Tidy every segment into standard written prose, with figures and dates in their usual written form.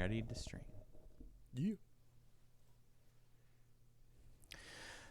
ready to stream. Yeah.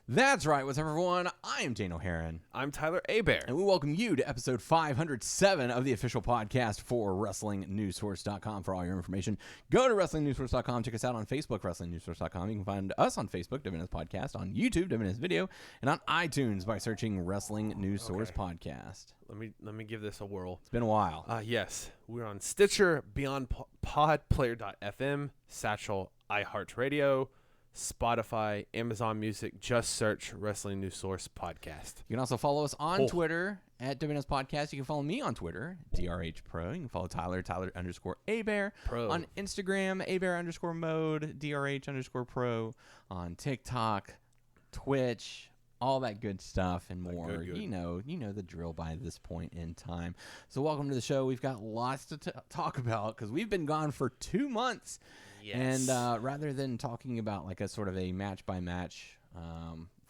That's right. What's up, everyone? I am Daniel Herron. I'm Tyler Abear. And we welcome you to episode 507 of the official podcast for WrestlingNewsSource.com. For all your information, go to WrestlingNewsSource.com. Check us out on Facebook, WrestlingNewsSource.com. You can find us on Facebook, WNS Podcast, on YouTube, WNS Video, and on iTunes by searching Wrestling News Source Podcast. Let me give this a whirl. It's been a while. Yes. We're on Stitcher, Beyond Podplayer.fm, Satchel, iHeartRadio, Spotify, Amazon Music. Just search Wrestling News Source Podcast. You can also follow us on Twitter at WNS Podcast. You can follow me on Twitter, DRH Pro. You can follow Tyler _Abear Pro. On Instagram, Abear_mode, DRH_pro. On TikTok, Twitch, all that good stuff and more. Good. You know the drill by this point in time. So welcome to the show. We've got lots to talk about because we've been gone for 2 months. Yes. And rather than talking about like a sort of a match-by-match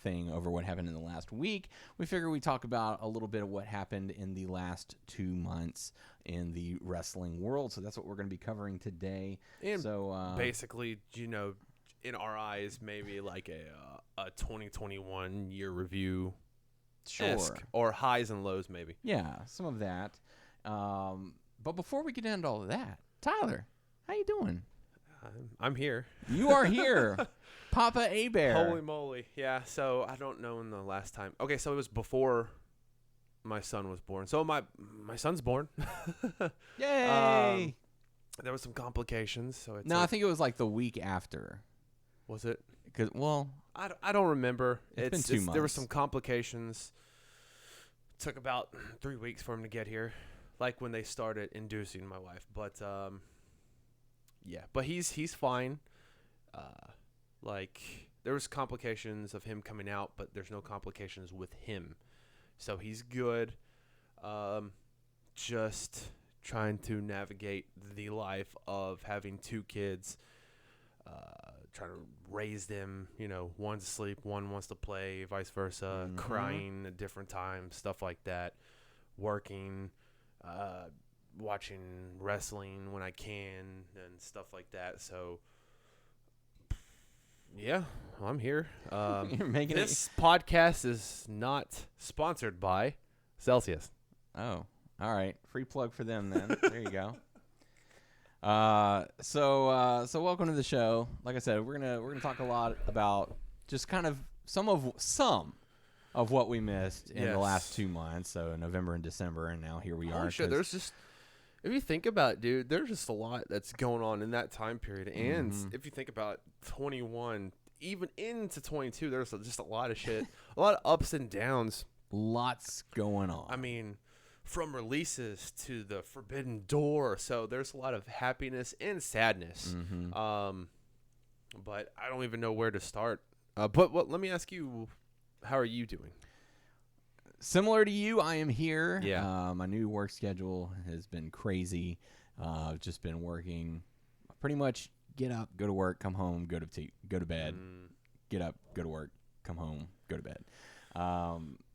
thing over what happened in the last week, we figure we talk about a little bit of what happened in the last 2 months in the wrestling world. So that's what we're going to be covering today. And so basically, in our eyes, maybe like a 2021 year review. Sure. Or highs and lows, maybe. Yeah, some of that. But before we get into all of that, Tyler, how you doing? I'm here. You are here. Papa Abear. Holy moly. Yeah, so I don't know in the last time. Okay, so it was before my son was born. So my son's born. Yay! There was some complications. So it's I think it was like the week after. Was it? I I don't remember. It's been 2 months. There were some complications. Took about 3 weeks for him to get here, like when they started inducing my wife. But yeah, but he's fine. Like there was complications of him coming out, but there's no complications with him, so he's good. Just trying to navigate the life of having 2 kids. Trying to raise them, one's asleep, one wants to play, vice versa, crying at different times, stuff like that, working, watching wrestling when I can and stuff like that. So, yeah, I'm here. You're making this podcast is not sponsored by Celsius. Oh, all right. Free plug for them then. There you go. So welcome to the show. Like I said, we're gonna talk a lot about just kind of some of what we missed in the last 2 months. So November and December, and now here we are. Sure. There's just, if you think about it, dude, there's just a lot that's going on in that time period. And if you think about 21, even into 22, there's just a lot of shit, a lot of ups and downs. Lots going on. I mean, from releases to the Forbidden Door, so there's a lot of happiness and sadness. But I don't even know where to start. But let me ask you, how are you doing? Similar to you, I am here. Yeah. My new work schedule has been crazy. I've just been working pretty much get up, go to work, come home, go to bed, get up, go to work, come home, go to bed.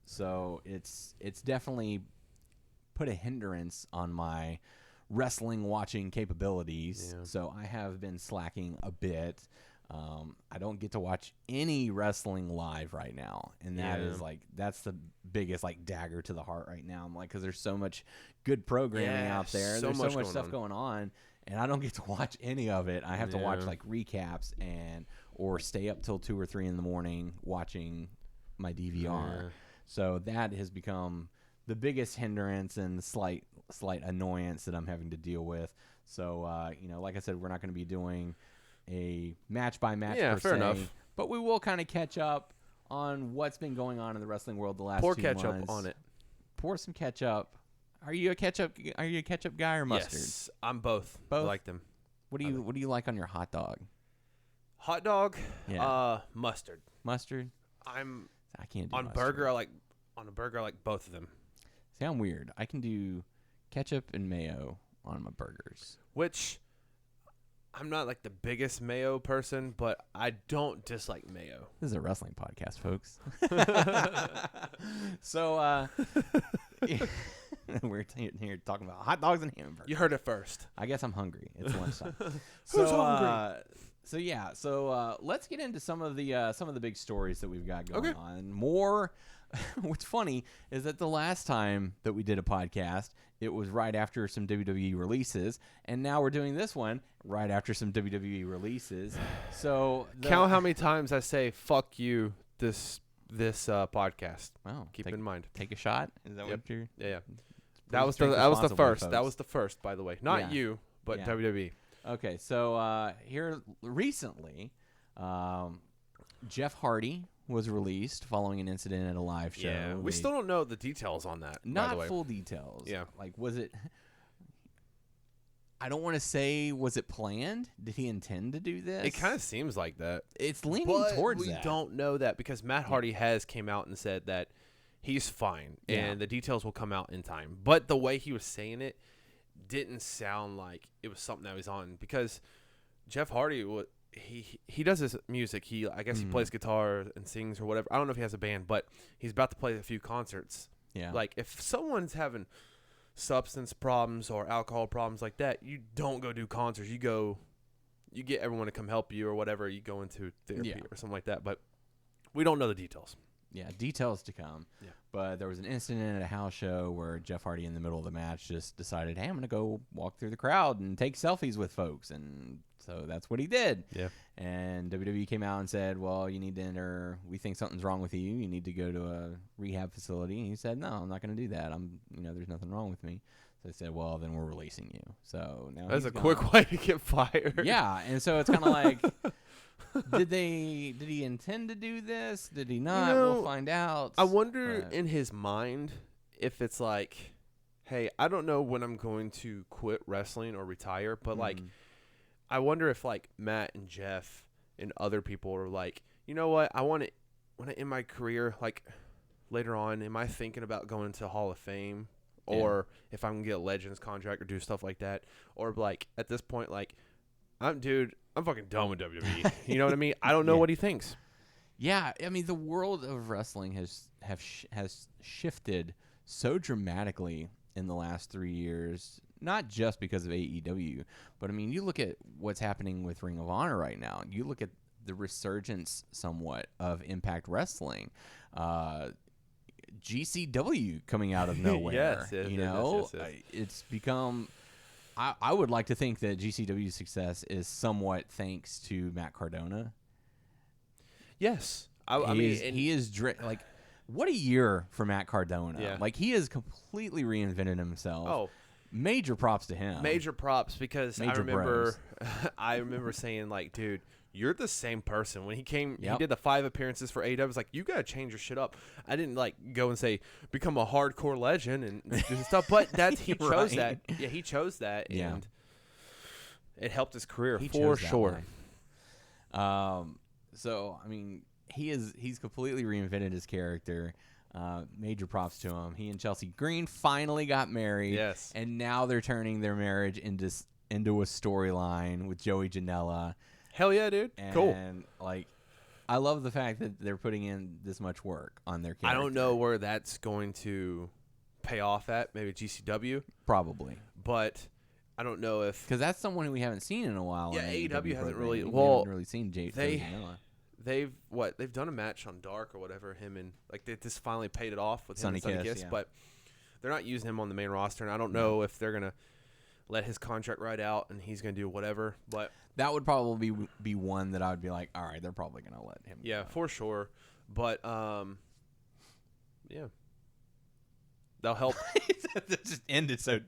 So it's definitely put a hindrance on my wrestling watching capabilities. Yeah. So I have been slacking a bit. I don't get to watch any wrestling live right now, and that is that's the biggest dagger to the heart right now. I'm like, because there's so much good programming out there. There's so much stuff going on, and I don't get to watch any of it. I have to watch recaps or stay up till 2 or 3 in the morning watching my DVR. Yeah. So that has become the biggest hindrance and slight annoyance that I'm having to deal with. So, like I said, we're not going to be doing a match-by-match per fair se, enough. But we will kind of catch up on what's been going on in the wrestling world the last 2 months. Pour ketchup on it. Pour some ketchup. Are you a ketchup guy or mustard? Yes, I'm both. Both? I like them. What do you like on your hot dog? Hot dog? Yeah. Mustard. Mustard? I can't do on mustard. burger. On a burger, I like both of them. See, I'm weird. I can do ketchup and mayo on my burgers. Which, I'm not the biggest mayo person, but I don't dislike mayo. This is a wrestling podcast, folks. So, We're here talking about hot dogs and hamburgers. You heard it first. I guess I'm hungry. It's lunchtime. Who's hungry? So let's get into some of the big stories that we've got going Okay. on. More. What's funny is that the last time that we did a podcast, it was right after some WWE releases, and now we're doing this one right after some WWE releases. So Count how many times I say "fuck you" this podcast. Wow, Keep in mind. Take a shot. Is that Yep. what you're? Yeah. Please That was drink the responsibly, first. folks. That was the first, by the way. Not Yeah. you, but Yeah. WWE. Okay, so here recently, Jeff Hardy was released following an incident at a live show. Yeah. We still don't know the details on that. by the not way. full details. Yeah. Like, was it? I don't want to say was it planned. Did he intend to do this? It kind of seems like that. It's leaning But towards we that. don't know that because Matt Hardy has came out and said that he's fine Yeah. and the details will come out in time. But the way he was saying it didn't sound like it was something that was on because Jeff Hardy he does his music. I guess he plays guitar and sings or whatever. I don't know if he has a band, but he's about to play a few concerts. Yeah. Like if someone's having substance problems or alcohol problems like that, you don't go do concerts. You get everyone to come help you or whatever. You go into therapy or something like that. But we don't know the details. Yeah, details to come. Yeah. But there was an incident at a house show where Jeff Hardy, in the middle of the match, just decided, hey, I'm going to go walk through the crowd and take selfies with folks. And so that's what he did. Yeah. And WWE came out and said, well, you need to enter. We think something's wrong with you. You need to go to a rehab facility. And he said, no, I'm not going to do that. There's nothing wrong with me. So they said, well, then we're releasing you. So now That's he's a quick way to get fired. Yeah. And so it's kind of like, did he intend to do this? Did he not? We'll find out. I wonder But- in his mind if it's like, hey, I don't know when I'm going to quit wrestling or retire, but like, I wonder if like Matt and Jeff and other people are like, you know what? I want to, when I end my career, like later on, am I thinking about going to Hall of Fame or if I'm going to get a Legends contract or do stuff like that? Or like at this point, like, I'm fucking done with WWE. You know what I mean? I don't know what he thinks. Yeah, I mean the world of wrestling has shifted so dramatically in the last 3 years. Not just because of AEW, but I mean you look at what's happening with Ring of Honor right now. You look at the resurgence somewhat of Impact Wrestling, GCW coming out of nowhere. Yes. It's become. I would like to think that GCW's success is somewhat thanks to Matt Cardona. Yes. He is like, what a year for Matt Cardona. Yeah. Like, he has completely reinvented himself. Oh, Major props to him. major props because Major I remember saying like, dude, you're the same person. When he came, Yep. he did the 5 appearances for AEW. I was like, you got to change your shit up. I didn't like go and say, become a hardcore legend and do stuff, but he chose that. Yeah, he chose that. Yeah. And it helped his career He for chose that sure. way. So, I mean, he's completely reinvented his character. Major props to him. He and Chelsea Green finally got married. Yes. And now they're turning their marriage into a storyline with Joey Janela. Hell yeah, dude. And, Cool. like, I love the fact that they're putting in this much work on their character. I don't know where that's going to pay off at. Maybe GCW. Probably. But I don't know if Because that's someone who we haven't seen in a while. Yeah, in AEW hasn't programming. really- We well, haven't really seen Joey they- Janela. they've done a match on Dark or whatever, him and like they just finally paid it off with him and Sonny Kiss, yeah. but they're not using him on the main roster, and I don't know if they're gonna let his contract ride out and he's gonna do whatever. But That would probably be one that I would be like, all right, they're probably gonna let him. yeah, go. for sure. But yeah, they'll help. That just ended so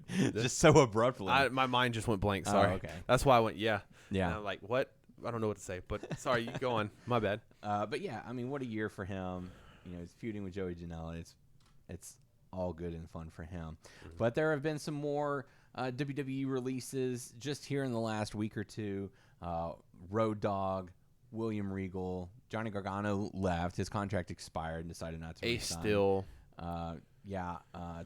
abruptly. My mind just went blank. Sorry. Oh, okay. That's why I went yeah. Yeah. And I'm like, what? I don't know what to say. But sorry, you go on. My bad. But yeah, I mean, what a year for him. You know, he's feuding with Joey Janela. It's all good and fun for him. Mm-hmm. But there have been some more WWE releases just here in the last week or two. Road Dogg, William Regal, Johnny Gargano left. His contract expired and decided not to resign. Still.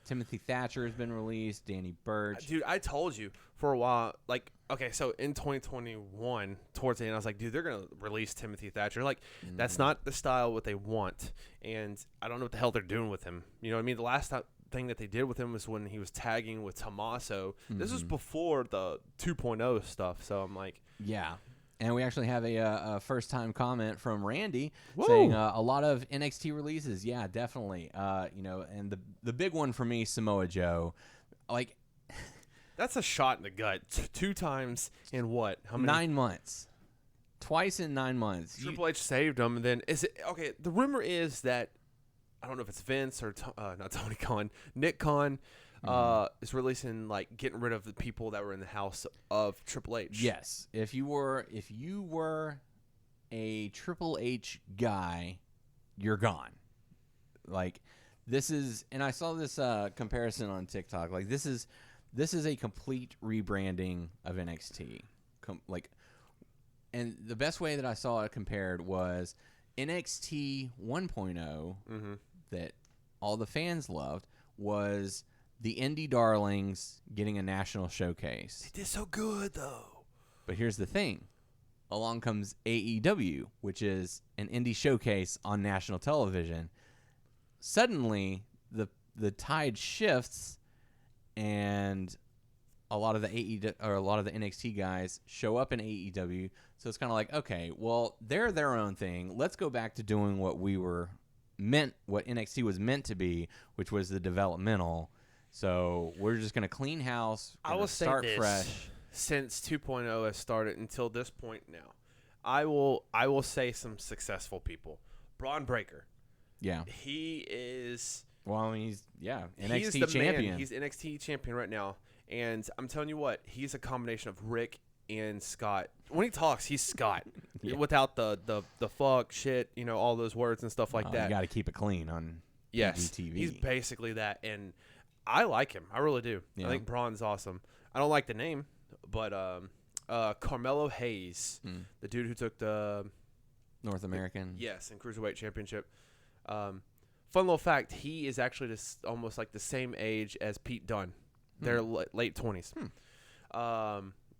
Timothy Thatcher has been released. Danny Burch. Dude, I told you for a while, like, okay, so in 2021, towards the end, I was like, dude, they're going to release Timothy Thatcher. Like, that's not the style what they want, and I don't know what the hell they're doing with him. You know what I mean? The last thing that they did with him was when he was tagging with Tommaso. This was before the 2.0 stuff, so I'm like, yeah. And we actually have a first-time comment from Randy Whoa. saying a lot of NXT releases. Yeah, definitely. And the big one for me, Samoa Joe, like that's a shot in the gut. 2 times in what? How many? 9 months. Twice in 9 months. Triple H saved him, and then is it okay? The rumor is that I don't know if it's Vince or not Tony Khan, Nick Khan. Is releasing, like, getting rid of the people that were in the house of Triple H. Yes. If you were a Triple H guy, you're gone. Like, this is, and I saw this comparison on TikTok. Like, this is a complete rebranding of NXT. And the best way that I saw it compared was NXT 1.0 that all the fans loved was the indie darlings getting a national showcase. They did so good, though. But here's the thing. Along comes AEW, which is an indie showcase on national television. Suddenly, the tide shifts, and a lot of the NXT guys show up in AEW. So it's kind of like, okay, well, they're their own thing. Let's go back to doing what NXT was meant to be, which was the developmental. So we're just going to clean house. I will start say this, fresh. Since 2.0 has started until this point now, I will say some successful people. Braun Breaker. Yeah. He is. Well, I mean, he's NXT champion. Man. He's NXT champion right now, and I'm telling you what, he's a combination of Rick and Scott. When he talks, he's Scott without the fuck shit, all those words and stuff like that. You got to keep it clean on TV. He's basically that, and I like him. I really do. Yeah. I think Braun's awesome. I don't like the name, but Carmelo Hayes, the dude who took the North American. and Cruiserweight Championship. Fun little fact, he is actually just almost like the same age as Pete Dunne. They're late 20s.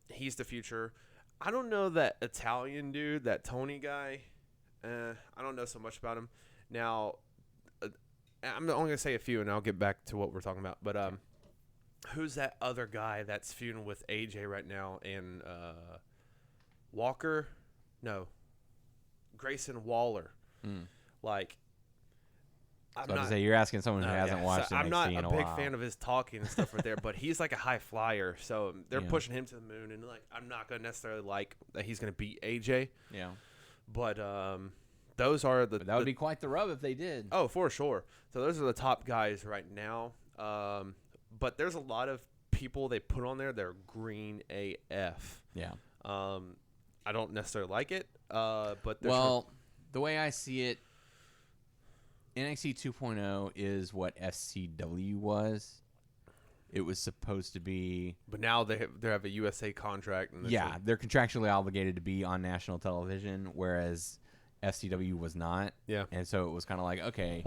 He's the future. I don't know that Italian dude, that Tony guy. I don't know so much about him. Now, I'm only going to say a few, and I'll get back to what we're talking about. But who's that other guy that's feuding with AJ right now? And Walker? No. Grayson Waller. Like, I'm not to say you're asking someone who hasn't watched NXT I'm not in a big fan of his talking and stuff right there, but he's like a high flyer, so they're pushing him to the moon. And like, I'm not going to necessarily like that he's going to beat AJ. Yeah. But those are that would be quite the rub if they did. Oh, for sure. So those are the top guys right now. But there's a lot of people they put on there that are green AF. Yeah. I don't necessarily like it. But the way I see it, NXT 2.0 is what FCW was. It was supposed to be. But now they have a USA contract. And they're contractually obligated to be on national television, whereas FCW was not. Yeah. And so it was kind of like, okay,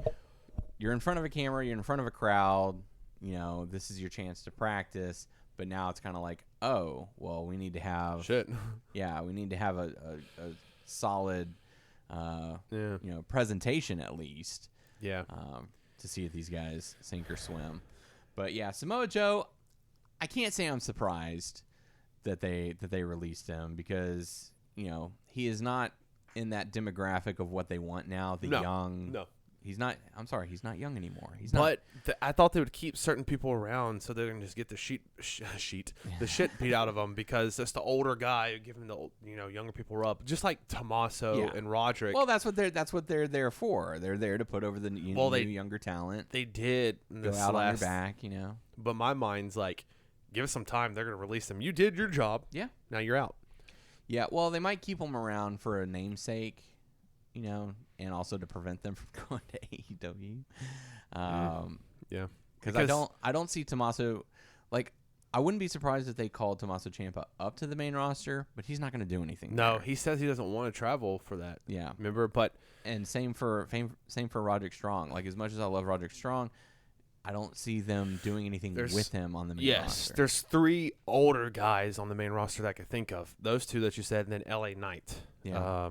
you're in front of a camera, you're in front of a crowd, this is your chance to practice. But now it's kind of like, oh, well, we need to have shit. Yeah, we need to have a solid, presentation at least. Yeah. To see if these guys sink or swim. But yeah, Samoa Joe, I can't say I'm surprised that they released him because he is not in that demographic of what they want now. Young. No. He's not. I'm sorry, he's not young anymore. He's not. But I thought they would keep certain people around so they're gonna just get the shit beat out of them because it's the older guy giving the younger people rub, just like Tommaso and Roderick. Well, that's what they're there for. They're there to put over the new younger talent. They did go out on their back, But my mind's like, give us some time. They're gonna release them. You did your job. Yeah. Now you're out. Yeah. Well, they might keep them around for a namesake. And also to prevent them from going to AEW. Because I don't see Tommaso, like, I wouldn't be surprised if they called Tommaso Ciampa up to the main roster, but he's not going to do anything. No, there. He says he doesn't want to travel for that. Yeah, remember, but and same for Roderick Strong. Like, as much as I love Roderick Strong, I don't see them doing anything with him on the main roster. Yes, there's 3 older guys on the main roster that I could think of. Those 2 that you said, and then LA Knight. Yeah.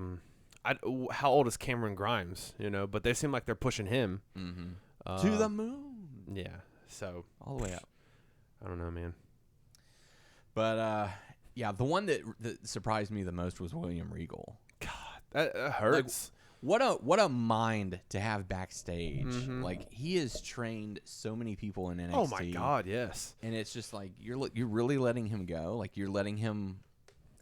How old is Cameron Grimes? But they seem like they're pushing him to the moon. Yeah. So all the way up. I don't know, man. But yeah, the one that surprised me the most was William Regal. God, that hurts. What a mind to have backstage. Like, he has trained so many people in NXT. Oh my God, yes. And it's just like you're really letting him go. Like, you're letting him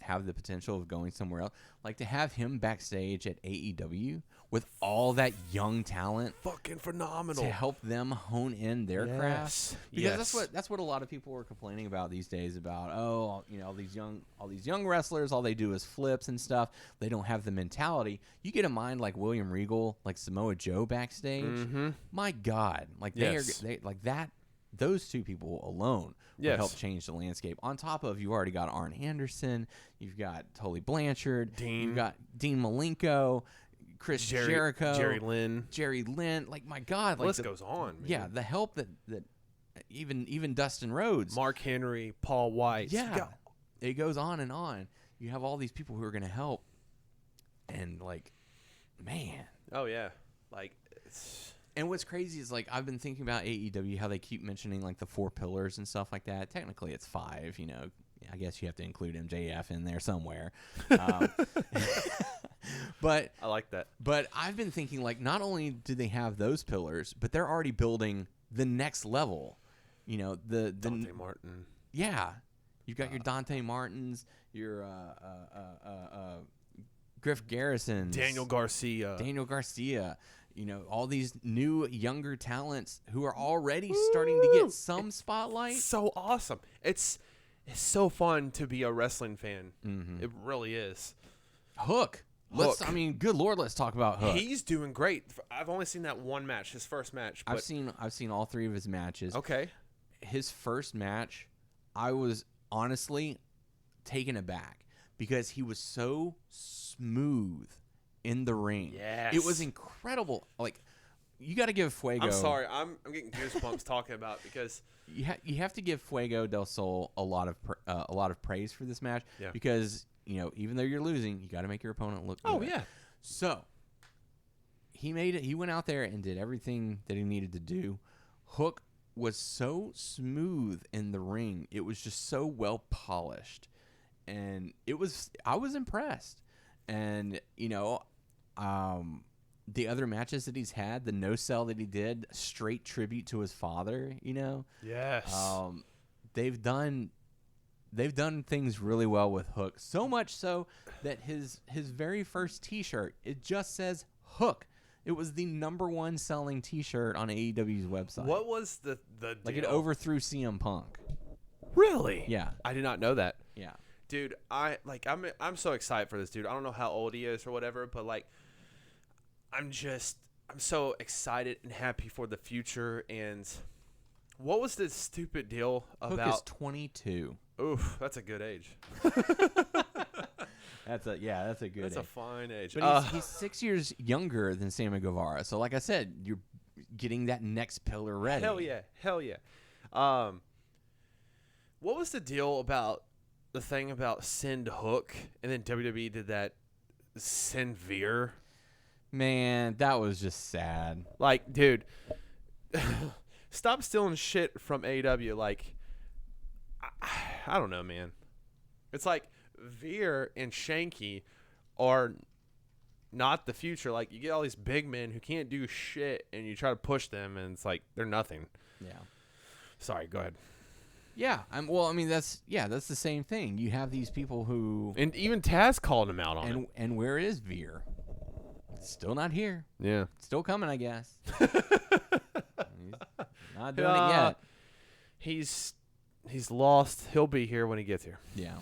have the potential of going somewhere else. Like, to have him backstage at AEW with all that young talent, fucking phenomenal, to help them hone in their craft. Because yes. that's what a lot of people were complaining about these days. About all these young wrestlers, all they do is flips and stuff. They don't have the mentality. You get a mind like William Regal, like Samoa Joe backstage. My God, like they like that. Those two people alone would help change the landscape. On top of, you already got Arn Anderson, you've got Tully Blanchard, you've got Dean Malenko, Chris Jericho, Jerry Lynn. Like, my God, the list goes on. Man. Yeah, the help that even Dustin Rhodes, Mark Henry, Paul White. Yeah, it goes on and on. You have all these people who are going to help, and like, man. Oh yeah, like it's. And what's crazy is, like, I've been thinking about AEW, how they keep mentioning, like, the 4 pillars and stuff like that. Technically, it's 5, you know. I guess you have to include MJF in there somewhere. But I like that. But I've been thinking, like, not only do they have those pillars, but they're already building the next level. You know, the Dante Martin. Yeah. You've got your Dante Martins, your Griff Garrison, Daniel Garcia. You know, all these new, younger talents who are already starting to get some spotlight. So awesome. It's so fun to be a wrestling fan. It really is. Hook. I mean, good Lord, let's talk about Hook. He's doing great. I've only seen that one match, his first match. But I've seen all 3 of his matches. Okay. His first match, I was honestly taken aback because he was so smooth in the ring. Yes. It was incredible. Like, you got to give Fuego. I'm sorry. I'm getting goosebumps talking about it because you have to give Fuego del Sol a lot of praise for this match because, you know, even though you're losing, you got to make your opponent look good. Oh yeah. So, he made it. He went out there and did everything that he needed to do. Hook was so smooth in the ring. It was just so well polished. And I was impressed. And, you know, the other matches that he's had, the no-sell that he did, straight tribute to his father, you know? Yes. They've done things really well with Hook. So much so that his very first T-shirt, it just says Hook. It was the #1 selling T-shirt on AEW's website. What was the deal? Like, it overthrew CM Punk. Really? Yeah. I did not know that. Yeah. Dude, I'm so excited for this dude. I don't know how old he is or whatever, but like I'm so excited and happy for the future. And what was this stupid deal about? Hook is 22. Oof, that's a good age. That's a good That's age. a fine age. But he's 6 years younger than Sammy Guevara. So, like I said, you're getting that next pillar ready. Hell yeah. What was the deal about the thing about send Hook, and then WWE did that send Veer? Man, that was just sad. Like, dude, stop stealing shit from AEW. Like, I don't know, man. It's like Veer and Shanky are not the future. Like, you get all these big men who can't do shit, and you try to push them, and it's like they're nothing. Yeah. Sorry, go ahead. Yeah, that's the same thing. You have these people who, And even Taz called him out on it. And where is Veer? Still not here. Yeah. Still coming, I guess. He's not doing it yet. He's lost. He'll be here when he gets here. Yeah.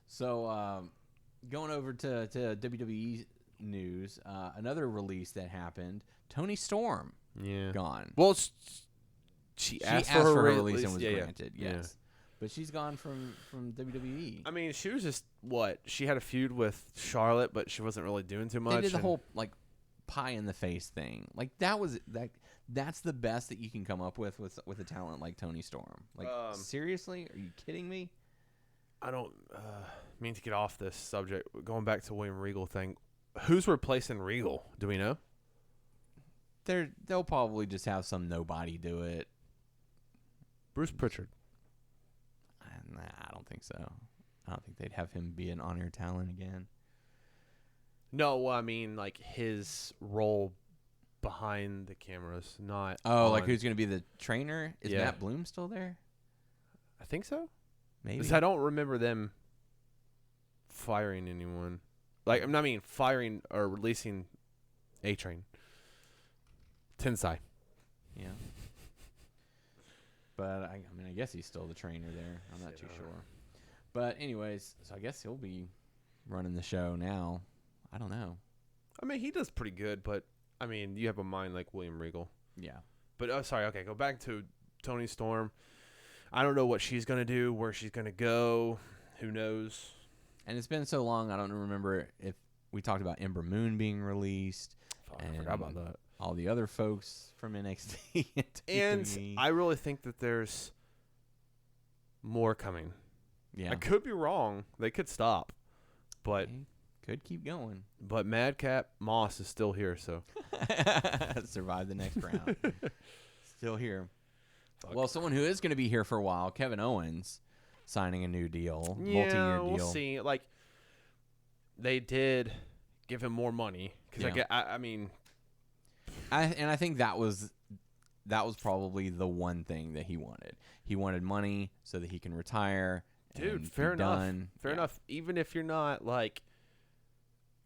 So going over to WWE news, another release that happened, Toni Storm gone. Well, she asked for her release and was granted, yes. Yeah. But she's gone from WWE. I mean, she was just, she had a feud with Charlotte, but she wasn't really doing too much. They did the whole, like, pie in the face thing. Like, that's the best that you can come up with a talent like Toni Storm. Like, seriously? Are you kidding me? I don't mean to get off this subject. Going back to William Regal thing, who's replacing Regal? Do we know? They'll probably just have some nobody do it. Bruce Pritchard. Nah, I don't think so. I don't think they'd have him be an on-air talent again. No, I mean like his role behind the cameras, not. Like who's going to be the trainer? Is Matt Bloom still there? I think so. Maybe. Because I don't remember them firing anyone. Like, I mean, firing or releasing A-Train. Tensai. Yeah. But, I mean, I guess he's still the trainer there. I'm not too sure. But, anyways, so I guess he'll be running the show now. I don't know. I mean, he does pretty good, but, I mean, you have a mind like William Regal. Yeah. But, sorry, okay, go back to Toni Storm. I don't know what she's going to do, where she's going to go. Who knows? And it's been so long, I don't remember if we talked about Ember Moon being released. I forgot about that. All the other folks from NXT. And I really think that there's more coming. Yeah. I could be wrong. They could stop. But they could keep going. But Madcap Moss is still here, so. Survive the next round. Still here. Fuck. Well, someone who is going to be here for a while, Kevin Owens, signing a new deal, multi-year deal. We'll see. Like, they did give him more money. Because I mean. I think that was probably the one thing that he wanted. He wanted money so that he can retire. Dude, fair enough. Fair enough. Even if you're not, like.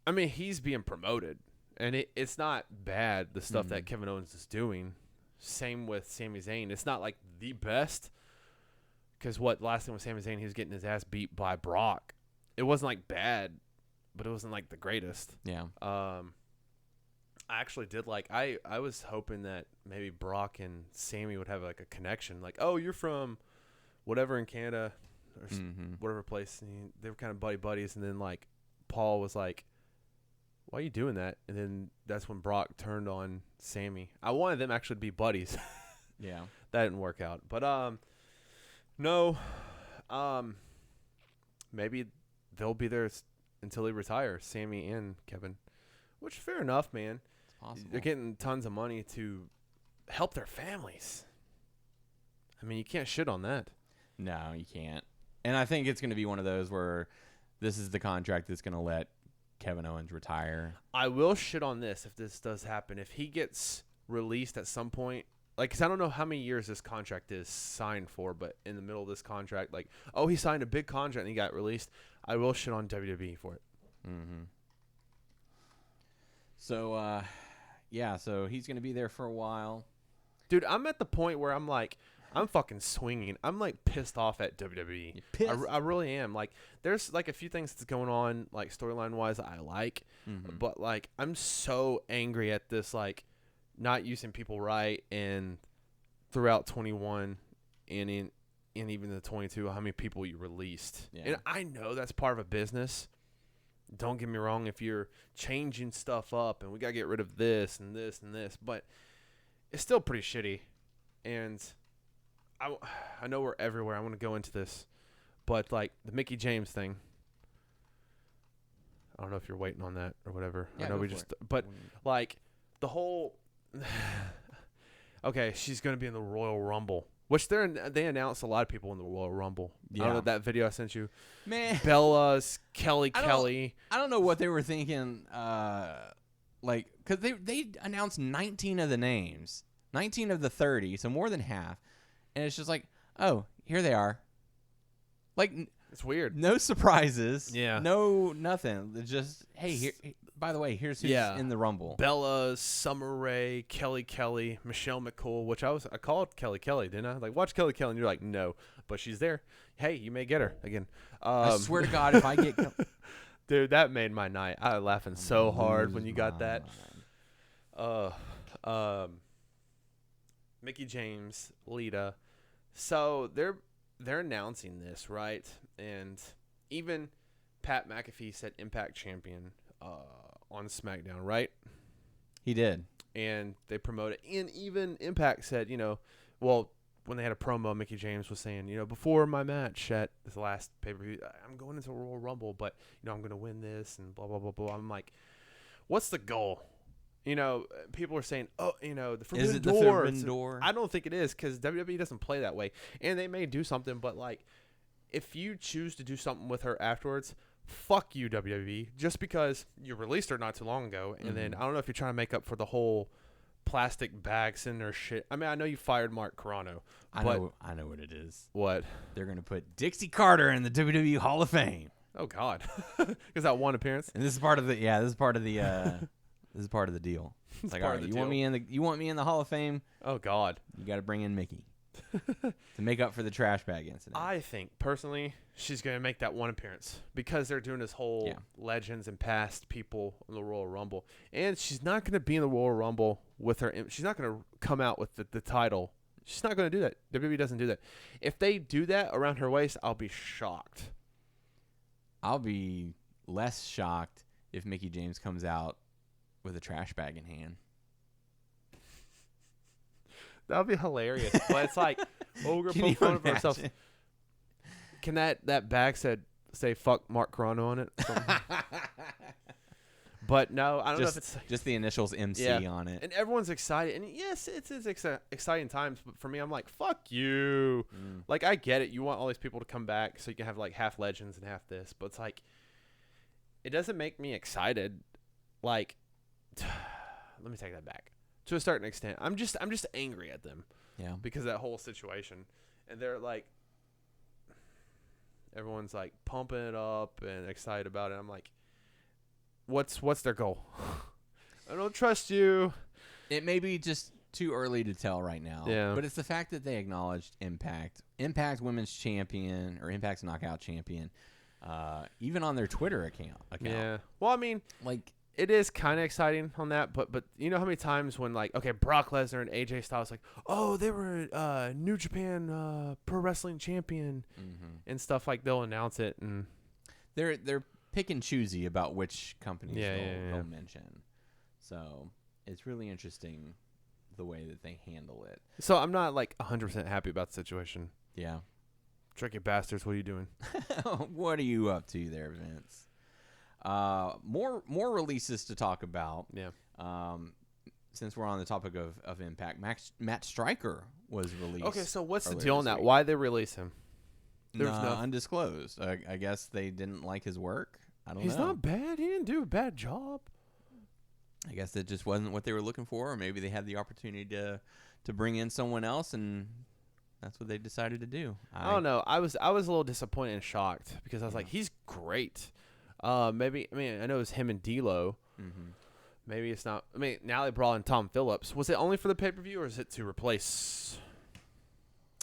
I mean, he's being promoted. And it's not bad, the stuff that Kevin Owens is doing. Same with Sami Zayn. It's not like the best. Because last thing with Sami Zayn, he was getting his ass beat by Brock. It wasn't like bad, but it wasn't like the greatest. Yeah. I actually did like. I was hoping that maybe Brock and Sami would have like a connection. Like, oh, you're from whatever in Canada or whatever place. And they were kind of buddies. And then like Paul was like, why are you doing that? And then that's when Brock turned on Sami. I wanted them actually to be buddies. Yeah. That didn't work out. But no. Maybe they'll be there until they retire, Sami and Kevin. Which, fair enough, man. It's possible. They're getting tons of money to help their families. I mean, you can't shit on that. No, you can't. And I think it's going to be one of those where this is the contract that's going to let Kevin Owens retire. I will shit on this if this does happen. If he gets released at some point, like, because I don't know how many years this contract is signed for, but in the middle of this contract, like, oh, he signed a big contract and he got released, I will shit on WWE for it. Mm-hmm. So, so he's going to be there for a while. Dude, I'm at the point where I'm like, I'm fucking swinging. I'm like pissed off at WWE. I really am. Like, there's like a few things that's going on, like storyline wise, I like, but like I'm so angry at this, like not using people right, and throughout 21 and even the 22, how many people you released. Yeah. And I know that's part of a business. Don't get me wrong. If you're changing stuff up and we gotta get rid of this and this and this, but it's still pretty shitty. And I know we're everywhere. I want to go into this, but like the Mickie James thing. I don't know if you're waiting on that or whatever. Yeah, I know but like the whole. Okay, she's gonna be in the Royal Rumble, which they announced a lot of people in the Royal Rumble. Yeah. I don't know that video I sent you. Man, Bella's Kelly. I don't know what they were thinking. Like, cause they announced 19 of the names, 19 of the 30, so more than half. And it's just like, oh, here they are. Like, it's weird. No surprises. Yeah. No nothing. It's just, hey, here. By the way, here's who's in the Rumble. Bella, Summer Rae, Kelly, Michelle McCool, which I called Kelly, didn't I? Like, watch Kelly, and you're like, no, but she's there. Hey, you may get her again. I swear to God, if I get, dude, that made my night. I was laughing so hard when you got that. Mickie James, Lita. So they're announcing this, right? And even Pat McAfee said Impact Champion on SmackDown, right? He did. And they promoted it. And even Impact said, when they had a promo, Mickie James was saying, before my match at this last pay-per-view, I'm going into Royal Rumble, but, I'm going to win this and blah, blah, blah, blah. I'm like, what's the goal? You know, people are saying, "Oh, you know, the Is forbidden it the door." forbidden door? I don't think it is because WWE doesn't play that way, and they may do something, but like, if you choose to do something with her afterwards, fuck you, WWE. Just because you released her not too long ago, and then I don't know if you're trying to make up for the whole plastic bags in their shit. I mean, I know you fired Mark Carano. I know what it is. What? They're gonna put Dixie Carter in the WWE Hall of Fame. Oh God, because that one appearance. And this is part of the this is part of the this is part of the deal. It's like, all right, you want me in the Hall of Fame? Oh God, you got to bring in Mickey to make up for the trash bag incident. I think personally, she's gonna make that one appearance because they're doing this whole legends and past people in the Royal Rumble, and she's not gonna be in the Royal Rumble with her. She's not gonna come out with the title. She's not gonna do that. WWE doesn't do that. If they do that around her waist, I'll be shocked. I'll be less shocked if Mickie James comes out with a trash bag in hand. That would be hilarious. But it's like, oh, we're going to put of ourselves. Can that bag say fuck Mark Carano on it? But no, I don't know if it's just the initials MC on it. And everyone's excited. And yes, it's exciting times. But for me, I'm like, fuck you. Like, I get it. You want all these people to come back so you can have like half legends and half this. But it's like, it doesn't make me excited. Like, let me take that back. To a certain extent, I'm just angry at them. Yeah. Because of that whole situation. And they're like, everyone's like pumping it up and excited about it. I'm like, what's their goal? I don't trust you. It may be just too early to tell right now. Yeah. But it's the fact that they acknowledged Impact Women's Champion or Impact's Knockout Champion, even on their Twitter account. Yeah. Well, I mean, like, it is kind of exciting on that, but you know how many times when like, okay, Brock Lesnar and AJ Styles like, oh, they were New Japan Pro Wrestling Champion and stuff, like they'll announce it and they're pick and choosy about which companies they'll mention. So it's really interesting the way that they handle it. So I'm not like 100% happy about the situation. Yeah. Tricky bastards, what are you doing? What are you up to there, Vince? More releases to talk about. Yeah. Since we're on the topic of Impact, Matt Stryker was released. Okay, so what's the deal on that? Why they release him? There's no undisclosed. I guess they didn't like his work. I don't know. He's not bad. He didn't do a bad job. I guess it just wasn't what they were looking for, or maybe they had the opportunity to bring in someone else, and that's what they decided to do. I don't know. I was a little disappointed and shocked because I was like, he's great. Maybe, I mean, I know it's him and D'Lo. Maybe it's not. I mean, now they brought in Tom Phillips. Was it only for the pay-per-view, or is it to replace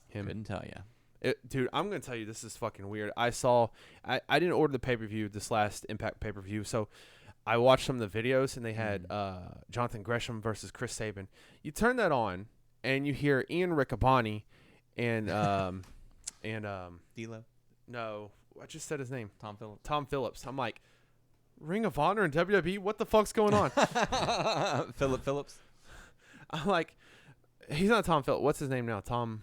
him? Couldn't tell you. Dude, I'm going to tell you, this is fucking weird. I didn't order the pay-per-view, this last Impact pay-per-view, so I watched some of the videos, and they had Jonathan Gresham versus Chris Sabin. You turn that on, and you hear Ian Riccaboni and D'Lo? No, I just said his name. Tom Phillips. I'm like, Ring of Honor and WWE? What the fuck's going on? Phillips? I'm like, he's not Tom Phillips. What's his name now? Tom...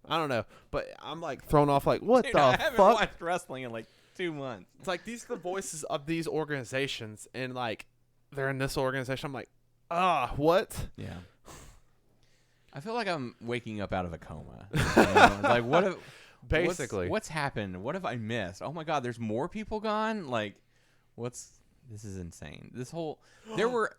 I don't know, but I'm like thrown off. Like, what the fuck? I haven't watched wrestling in like 2 months. It's like these are the voices of these organizations, and like they're in this organization. I'm like, what? Yeah. I feel like I'm waking up out of a coma. You know? Like, what? Basically, what's happened? What have I missed? Oh my God, there's more people gone. Like, This is insane. This whole there were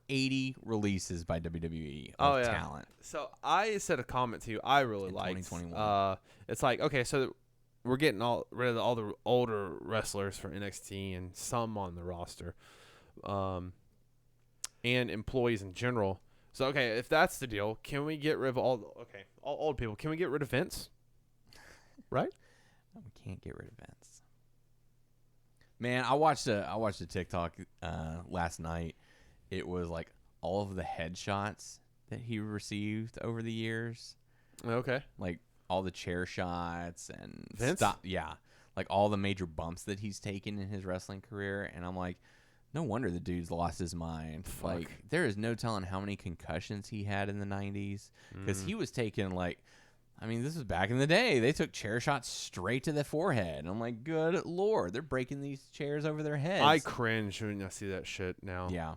80 releases by WWE of talent. So I said a comment to you I really liked. 2021. It's like, okay, so we're getting rid of all the older wrestlers for NXT and some on the roster, and employees in general. So okay, if that's the deal, can we get rid of all old people? Can we get rid of Vince? Right? We can't get rid of Vince. Man, I watched a TikTok last night. It was like all of the headshots that he received over the years. Okay. Like all the chair shots and Vince? Like all the major bumps that he's taken in his wrestling career. And I'm like, no wonder the dude's lost his mind. Fuck. Like, there is no telling how many concussions he had in the 90s. Because he was taking like, I mean, this was back in the day. They took chair shots straight to the forehead. And I'm like, good Lord, they're breaking these chairs over their heads. I cringe when I see that shit now. Yeah.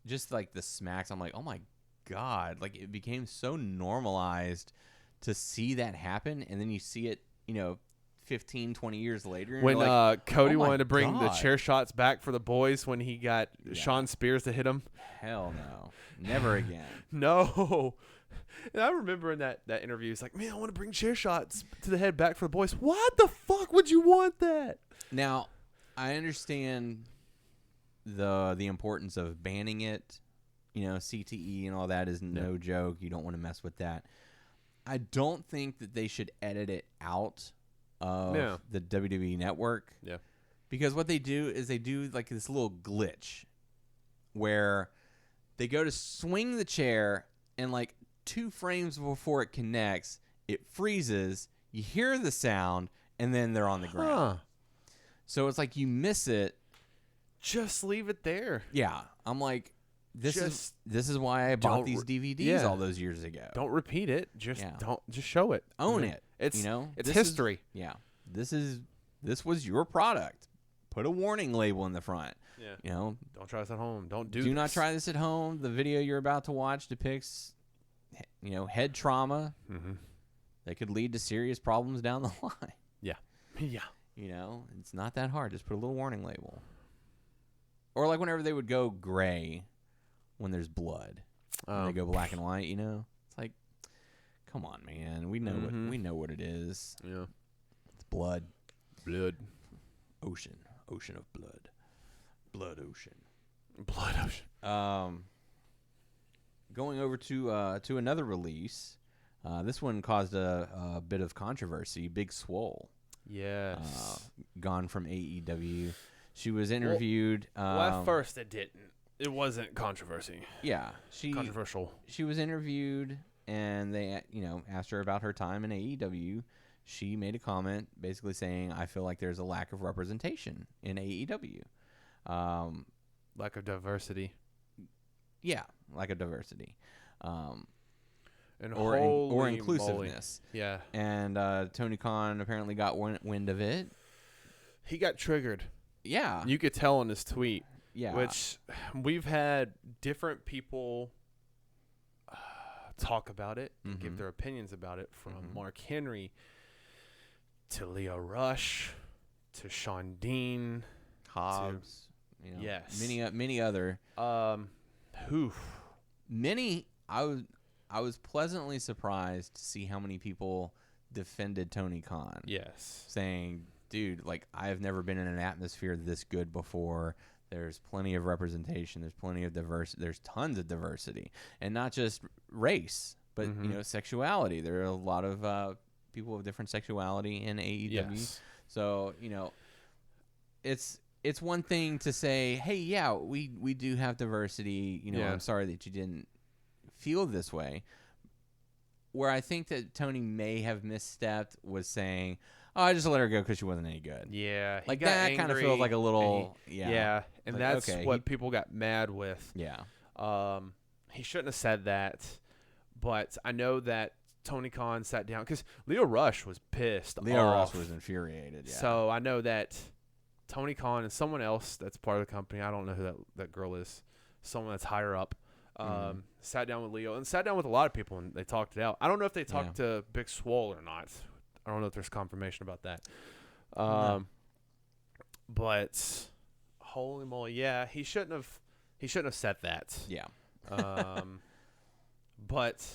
just like the smacks, I'm like, oh my God, like it became so normalized to see that happen. And then you see it, 15, 20 years later. And When you're like, Cody oh my wanted to bring the God. chair shots back for the boys when he got Sean Spears to hit him. Hell no. Never again. No. And I remember in that interview, he's like, man, I want to bring chair shots to the head back for the boys. What the fuck would you want that? Now, I understand the importance of banning it. CTE and all that is no joke. You don't want to mess with that. I don't think that they should edit it out of the WWE network. Yeah. Because what they do is they do like this little glitch where they go to swing the chair and like 2 frames before it connects, it freezes, you hear the sound, and then they're on the ground. So it's like you miss it. Just leave it there. Yeah. I'm like, this is why I bought these DVDs all those years ago. Don't repeat it. Just show it. Own it. It's history. This was your product. Put a warning label in the front. Yeah. Don't try this at home. Do not try this at home. The video you're about to watch depicts head trauma that could lead to serious problems down the line. Yeah. It's not that hard. Just put a little warning label. Or like whenever they would go gray when there's blood. When they go black and white, It's like, come on, man. We know what it is. Yeah. It's blood. Blood. Ocean of blood. Blood ocean. Going over to another release. This one caused a bit of controversy. Big Swole. Yes. Gone from AEW. She was interviewed. Well, at first it didn't. It wasn't controversy. Yeah. Controversial. She was interviewed, and they, asked her about her time in AEW. She made a comment basically saying, I feel like there's a lack of representation in AEW. Lack of diversity. Yeah, lack of diversity. And or inclusiveness. Moly. Yeah. And Tony Khan apparently got wind of it. He got triggered. Yeah. You could tell in his tweet. Yeah. Which we've had different people talk about it, give their opinions about it, from Mark Henry to Leo Rush to Sean Dean. Hobbs. Yes. Many other. Many. I was pleasantly surprised to see how many people defended Tony Khan. Yes. Saying, dude, like, I have never been in an atmosphere this good before. There's plenty of representation. There's plenty of diversity. There's tons of diversity. And not just race, but, sexuality. There are a lot of people of different sexuality in AEW. Yes. So, it's one thing to say, hey, yeah, we do have diversity. I'm sorry that you didn't feel this way. Where I think that Tony may have misstepped was saying, oh, I just let her go because she wasn't any good. Yeah. Like, that kind of feels like a little, Yeah, and like, that's what people got mad with. Yeah. He shouldn't have said that, but I know that Tony Khan sat down because Leo Rush was pissed off. Leo Rush was infuriated, yeah. So I know that Tony Khan and someone else that's part of the company, I don't know who that girl is, someone that's higher up, sat down with Leo and sat down with a lot of people, and they talked it out. I don't know if they talked to Big Swole or not. I don't know if there's confirmation about that. But holy moly, yeah, he shouldn't have said that. Yeah. But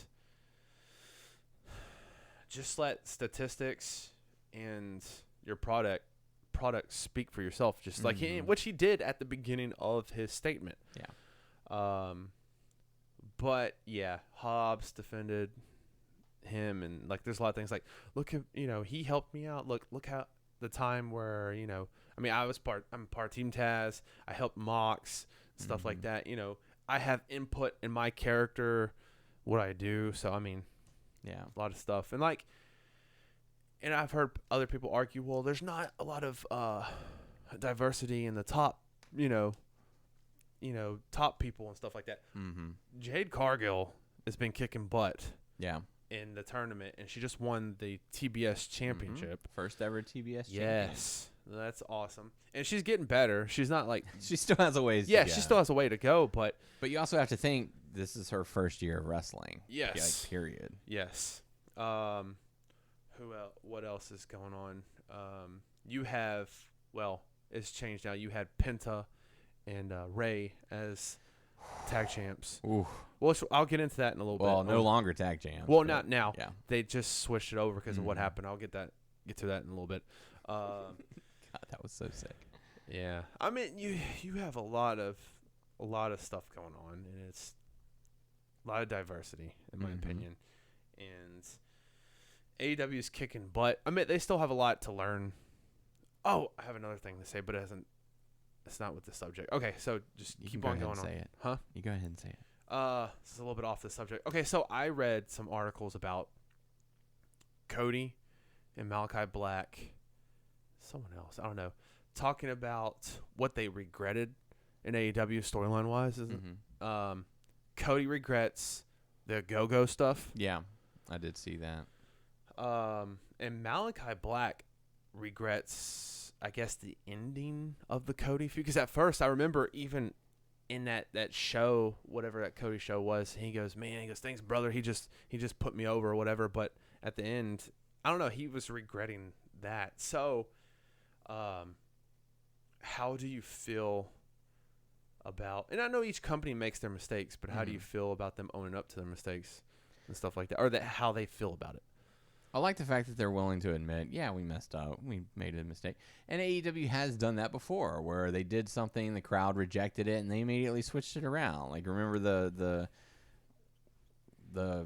just let statistics and your product speak for yourself, just like which he did at the beginning of his statement. Yeah. But yeah, Hobbs defended him, and like there's a lot of things like, look at, he helped me out. Look how the time where, I'm part Team Taz. I helped Mox, stuff like that. I have input in my character, what I do. So yeah, a lot of stuff. And and I've heard other people argue, well, there's not a lot of diversity in the top, top people and stuff like that. Jade Cargill has been kicking butt. Yeah. In the tournament, and she just won the TBS championship. First ever TBS champion. Yes. That's awesome. And she's getting better. She's not like she still has a ways. Yeah, to go. she still has a way to go, but you also have to think this is her first year of wrestling. Yes. Like, period. Yes. Who else? What else is going on? You have it's changed now. You had Penta and Ray as tag champs. Ooh. Well, I'll get into that in a little bit. Well, no longer tag champs. Well, not now. Yeah. They just switched it over because of what happened. I'll get to that in a little bit. God, that was so sick. Yeah. I mean, you have a lot of stuff going on, and it's a lot of diversity, in my opinion. And AEW is kicking butt. I mean, they still have a lot to learn. Oh, I have another thing to say, but it's not with the subject. Okay, so just keep on going on. Say it. Huh? You go ahead and say it. This is a little bit off the subject. Okay, so I read some articles about Cody and Malachi Black, someone else, I don't know, talking about what they regretted in AEW storyline-wise. Cody regrets the go-go stuff. Yeah, I did see that. And Malachi Black regrets, I guess, the ending of the Cody feud. Because at first, I remember even in that show, whatever that Cody show was, he goes, thanks, brother. He just put me over or whatever. But at the end, I don't know. He was regretting that. So, how do you feel about? And I know each company makes their mistakes, but how do you feel about them owning up to their mistakes and stuff like that, or how they feel about it? I like the fact that they're willing to admit, yeah, we messed up. We made a mistake. And AEW has done that before, where they did something, the crowd rejected it, and they immediately switched it around. Like, remember the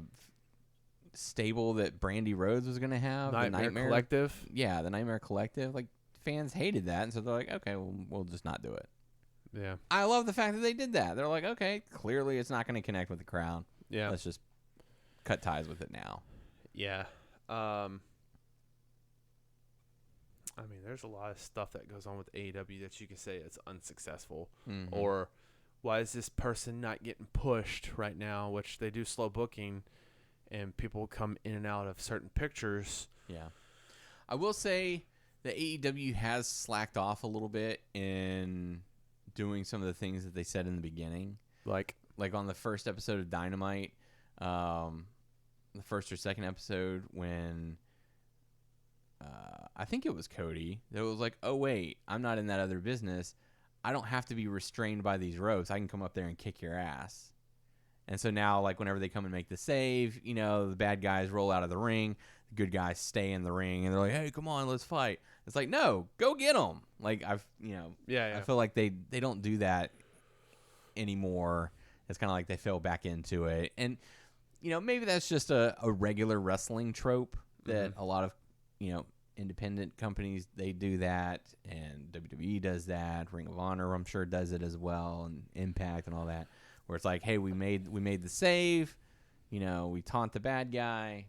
stable that Brandy Rhodes was going to have? Nightmare the Nightmare Collective? Yeah, the Nightmare Collective. Like, fans hated that, and so they're like, okay, we'll just not do it. Yeah. I love the fact that they did that. They're like, okay, clearly it's not going to connect with the crowd. Yeah. Let's just cut ties with it now. Yeah. I mean, there's a lot of stuff that goes on with AEW that you can say it's unsuccessful. Or why is this person not getting pushed right now, which they do slow booking, and people come in and out of certain pictures. Yeah. I will say that AEW has slacked off a little bit in doing some of the things that they said in the beginning. Like on the first episode of Dynamite, the first or second episode, when I think it was Cody that was like, oh wait, I'm not in that other business. I don't have to be restrained by these ropes. I can come up there and kick your ass. And so now, like, whenever they come and make the save, you know, the bad guys roll out of the ring, the good guys stay in the ring, and they're like, hey, come on, let's fight. It's like, no, go get them. Like, I feel like they don't do that anymore. It's kind of like they fell back into it. And, you know, maybe that's just a regular wrestling trope that a lot of, you know, independent companies, they do that, and WWE does that. Ring of Honor, I'm sure, does it as well, and Impact and all that, where it's like, hey, we made the save, you know, we taunt the bad guy,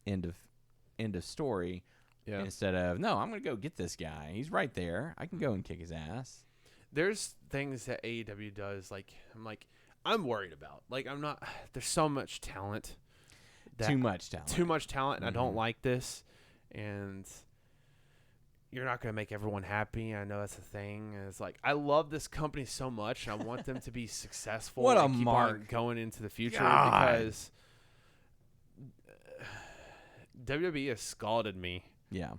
end of story. Yeah. Instead of, no, I'm gonna go get this guy. He's right there. I can go and kick his ass. There's things that AEW does, I'm worried about. Like, I'm not. There's so much talent. Too much talent, and I don't like this. And you're not going to make everyone happy. I know that's a thing. And it's like, I love this company so much, and I want them to be successful. What a and keep mark. on going into the future. God. Because WWE has scalded me. Yeah.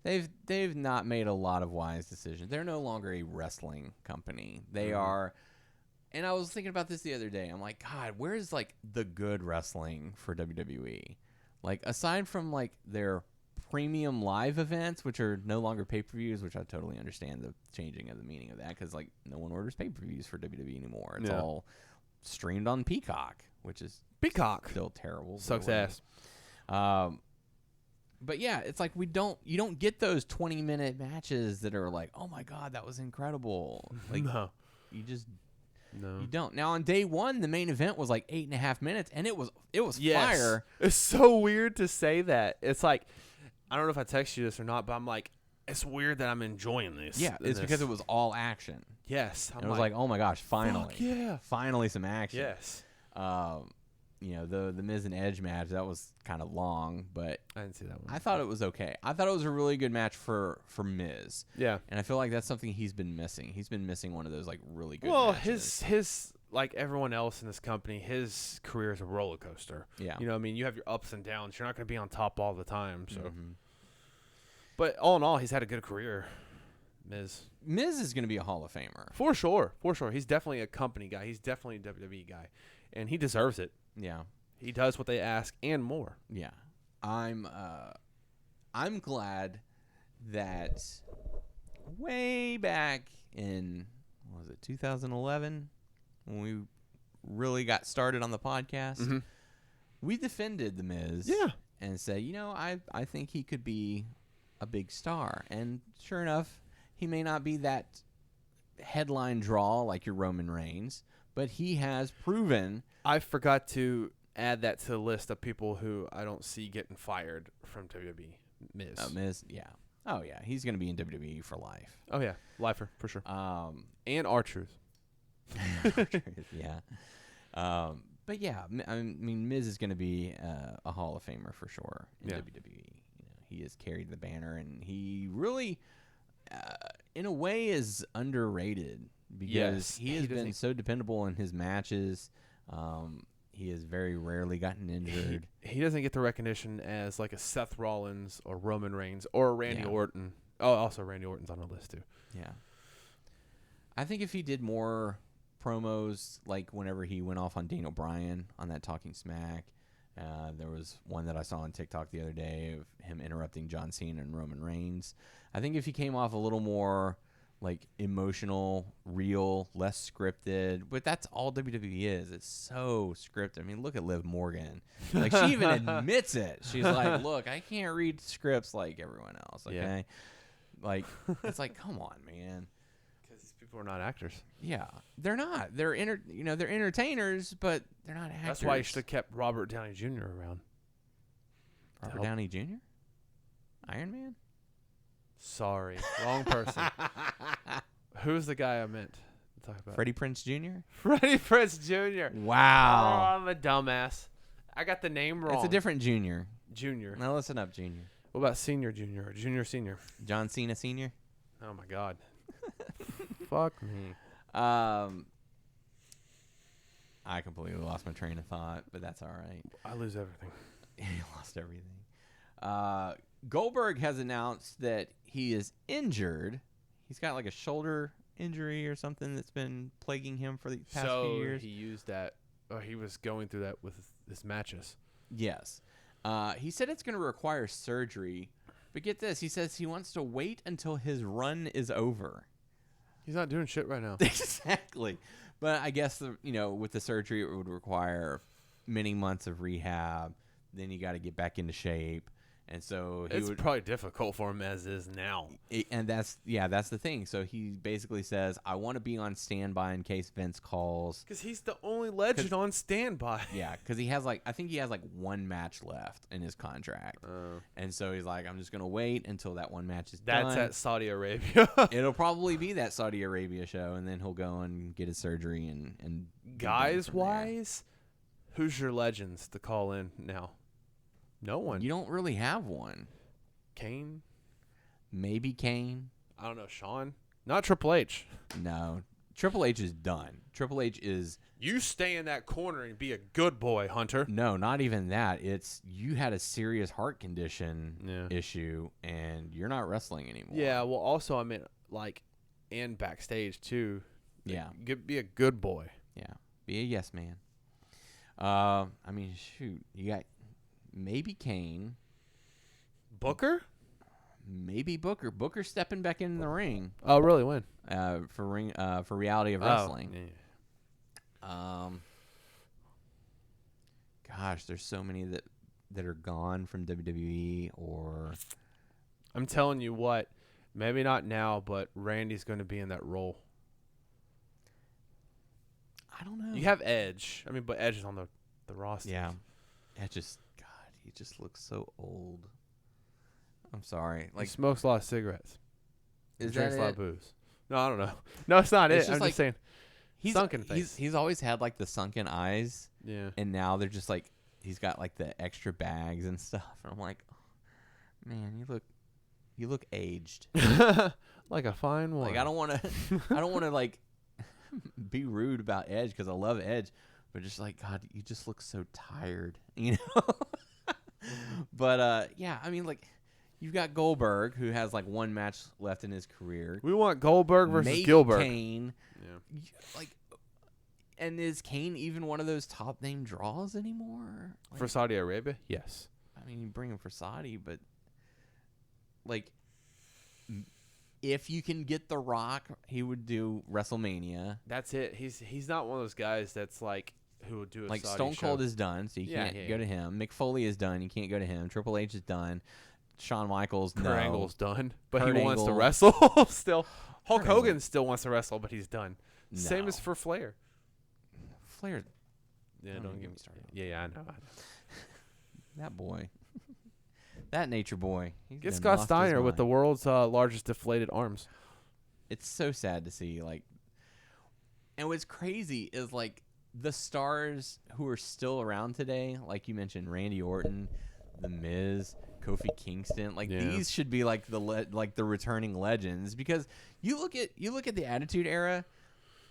They've not made a lot of wise decisions. They're no longer a wrestling company. They are. And I was thinking about this the other day. I'm like, God, where's like the good wrestling for WWE? Like, aside from like their premium live events, which are no longer pay-per-views, which I totally understand the changing of the meaning of that, because like no one orders pay-per-views for WWE anymore. It's all streamed on Peacock, which is still terrible. Sucks ass. But yeah, it's like you don't get those 20-minute matches that are like, oh my God, that was incredible. Like, no. You don't. Now on day one, the main event was like 8.5 minutes, and it was fire. It's so weird to say that. It's like, I don't know if I text you this or not, but I'm like, it's weird that I'm enjoying this. Yeah, it's because it was all action. Yes. It was like, oh my gosh, finally. Fuck yeah. Finally some action. Yes. the Miz and Edge match, that was kind of long, but I didn't see that one. I thought it was okay. I thought it was a really good match for Miz. Yeah. And I feel like that's something he's been missing. He's been missing one of those like really good Well, matches. his like everyone else in this company, his career is a roller coaster. Yeah. You know what I mean? You have your ups and downs. You're not going to be on top all the time. So, Mm-hmm. But all in all, he's had a good career. Miz is going to be a Hall of Famer. For sure. He's definitely a company guy. He's definitely a WWE guy. And he deserves it. Yeah. He does what they ask and more. Yeah. I'm glad that way back in, what was it, 2011, when we really got started on the podcast, we defended The Miz. Yeah. And said, I think he could be a big star. And sure enough, he may not be that headline draw like your Roman Reigns, but he has proven. I forgot to add that to the list of people who I don't see getting fired from WWE. Miz. Miz, yeah. Oh, yeah. He's going to be in WWE for life. Oh, yeah. Lifer, for sure. And R-Truth. Yeah. But, yeah, I mean, Miz is going to be a Hall of Famer for sure in WWE. He has carried the banner, and he really, in a way, is underrated because he has been so dependable in his matches. He has very rarely gotten injured. He doesn't get the recognition as like a Seth Rollins or Roman Reigns or a Randy Orton. Oh, also Randy Orton's on the list too. Yeah. I think if he did more promos, like whenever he went off on Daniel Bryan on that Talking Smack, there was one that I saw on TikTok the other day of him interrupting John Cena and Roman Reigns. I think if he came off a little more like emotional, real, less scripted, but that's all WWE is. It's so scripted. I mean, look at Liv Morgan. Like, she even admits it. She's like, look, I can't read scripts like everyone else, okay? Yeah. Like, it's like, come on, man. Because these people are not actors. Yeah, they're not. They're they're entertainers, but they're not actors. That's why you should have kept Robert Downey Jr. around. Robert Downey Jr.? Iron Man? Sorry, wrong person. Who's the guy I meant to talk about? Freddie Prinze Jr.? Freddie Prinze Jr. Wow. Oh, I'm a dumbass. I got the name wrong. It's a different Junior. Junior. Now listen up, Junior. What about Senior Junior or Junior Senior? John Cena Senior? Oh, my God. Fuck me. I completely lost my train of thought, but that's all right. I lose everything. He lost everything. Goldberg has announced that he is injured. He's got like a shoulder injury or something that's been plaguing him for the past few years. So he used that. He was going through that with his matches. Yes. He said it's going to require surgery, but get this. He says he wants to wait until his run is over. He's not doing shit right now. Exactly. But I guess, with the surgery, it would require many months of rehab. Then you got to get back into shape. And so it's probably difficult for him as is now. And that's the thing. So he basically says, I want to be on standby in case Vince calls. Because he's the only legend on standby. Yeah, because I think he has like one match left in his contract. And so he's like, I'm just going to wait until that one match is done. That's at Saudi Arabia. It'll probably be that Saudi Arabia show, and then he'll go and get his surgery. And guys-wise, who's your legends to call in now? No one. You don't really have one. Kane? Maybe Kane. I don't know. Shawn? Not Triple H. No. Triple H is done. Triple H is... You stay in that corner and be a good boy, Hunter. No, not even that. It's you had a serious heart condition issue, and you're not wrestling anymore. Yeah, well, also, I mean, like, and backstage, too. Yeah. Be a good boy. Yeah. Be a yes man. I mean, shoot. You got... Maybe Kane. Booker? Maybe Booker. Booker's stepping back in the ring. Oh, really? When? For Reality of Wrestling. Yeah. Gosh, there's so many that are gone from WWE or... I'm telling you what, maybe not now, but Randy's going to be in that role. I don't know. You have Edge. I mean, but Edge is on the roster. Yeah. He just looks so old. I'm sorry. Like, he smokes a lot of cigarettes. Drinks a lot of it? booze. No, I don't know. No, it's not It's it. I'm just just saying. Sunken face. He's always had like the sunken eyes. Yeah. And now they're just like, he's got like the extra bags and stuff. And I'm like, oh, man, you look aged. Like a fine wine. Like, I don't want to like be rude about Edge because I love Edge, but just like, God, you just look so tired, you know? But yeah, I mean, like, you've got Goldberg, who has like one match left in his career. We want Goldberg versus Maybe Gilbert. Kane. Yeah. Like, and is Kane even one of those top name draws anymore? Like, For Saudi Arabia? Yes. I mean, you bring him for Saudi, but like, if you can get The Rock, he would do WrestleMania. That's it. He's not one of those guys that's like who would do a Like Saudi Stone Cold show. is done, so you Yeah, can't yeah, go to him. Mick Foley is done, you can't go to him. Triple H is done. Shawn Michaels, Kurt no. Angle's done, but Kurt he wants to Angle. wrestle still. Hulk Kurt Angle. Hogan still wants to wrestle, but he's done. Same No. as for Flair. Flair. Yeah, Don't get me started. Yeah, I know. That boy. That nature boy. He's Get been Scott lost his Steiner with mind. the world's largest deflated arms. It's so sad to see, like, and what's crazy is like the stars who are still around today, like you mentioned, Randy Orton, The Miz, Kofi Kingston, like these should be like the returning legends, because you look at the Attitude Era,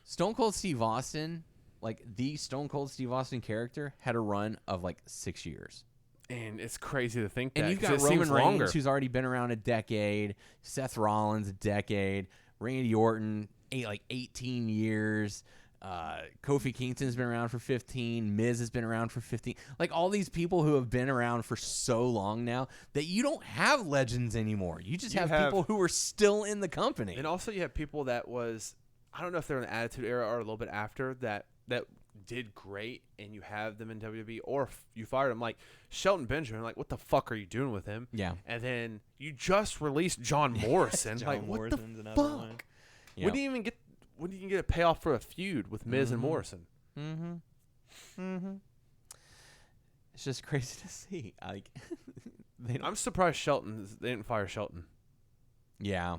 Stone Cold Steve Austin, like the Stone Cold Steve Austin character had a run of like 6 years. And it's crazy to think that. And you've 'cause got it Roman seems Reigns, longer. who's already been around a decade, Seth Rollins a decade, Randy Orton 18 years, Kofi Kingston's been around for 15, Miz has been around for 15. Like, all these people who have been around for so long now that you don't have legends anymore. You just have people who are still in the company. And also you have people that was, I don't know if they're in the Attitude Era or a little bit after, that did great, and you have them in WWE, or you fired them, like Shelton Benjamin. Like, what the fuck are you doing with him? Yeah. And then you just released John Morrison. John like, what Morrison's the another fuck? one. We didn't even get a payoff for a feud with Miz and Morrison. It's just crazy to see. Like, I'm surprised they didn't fire Shelton. Yeah.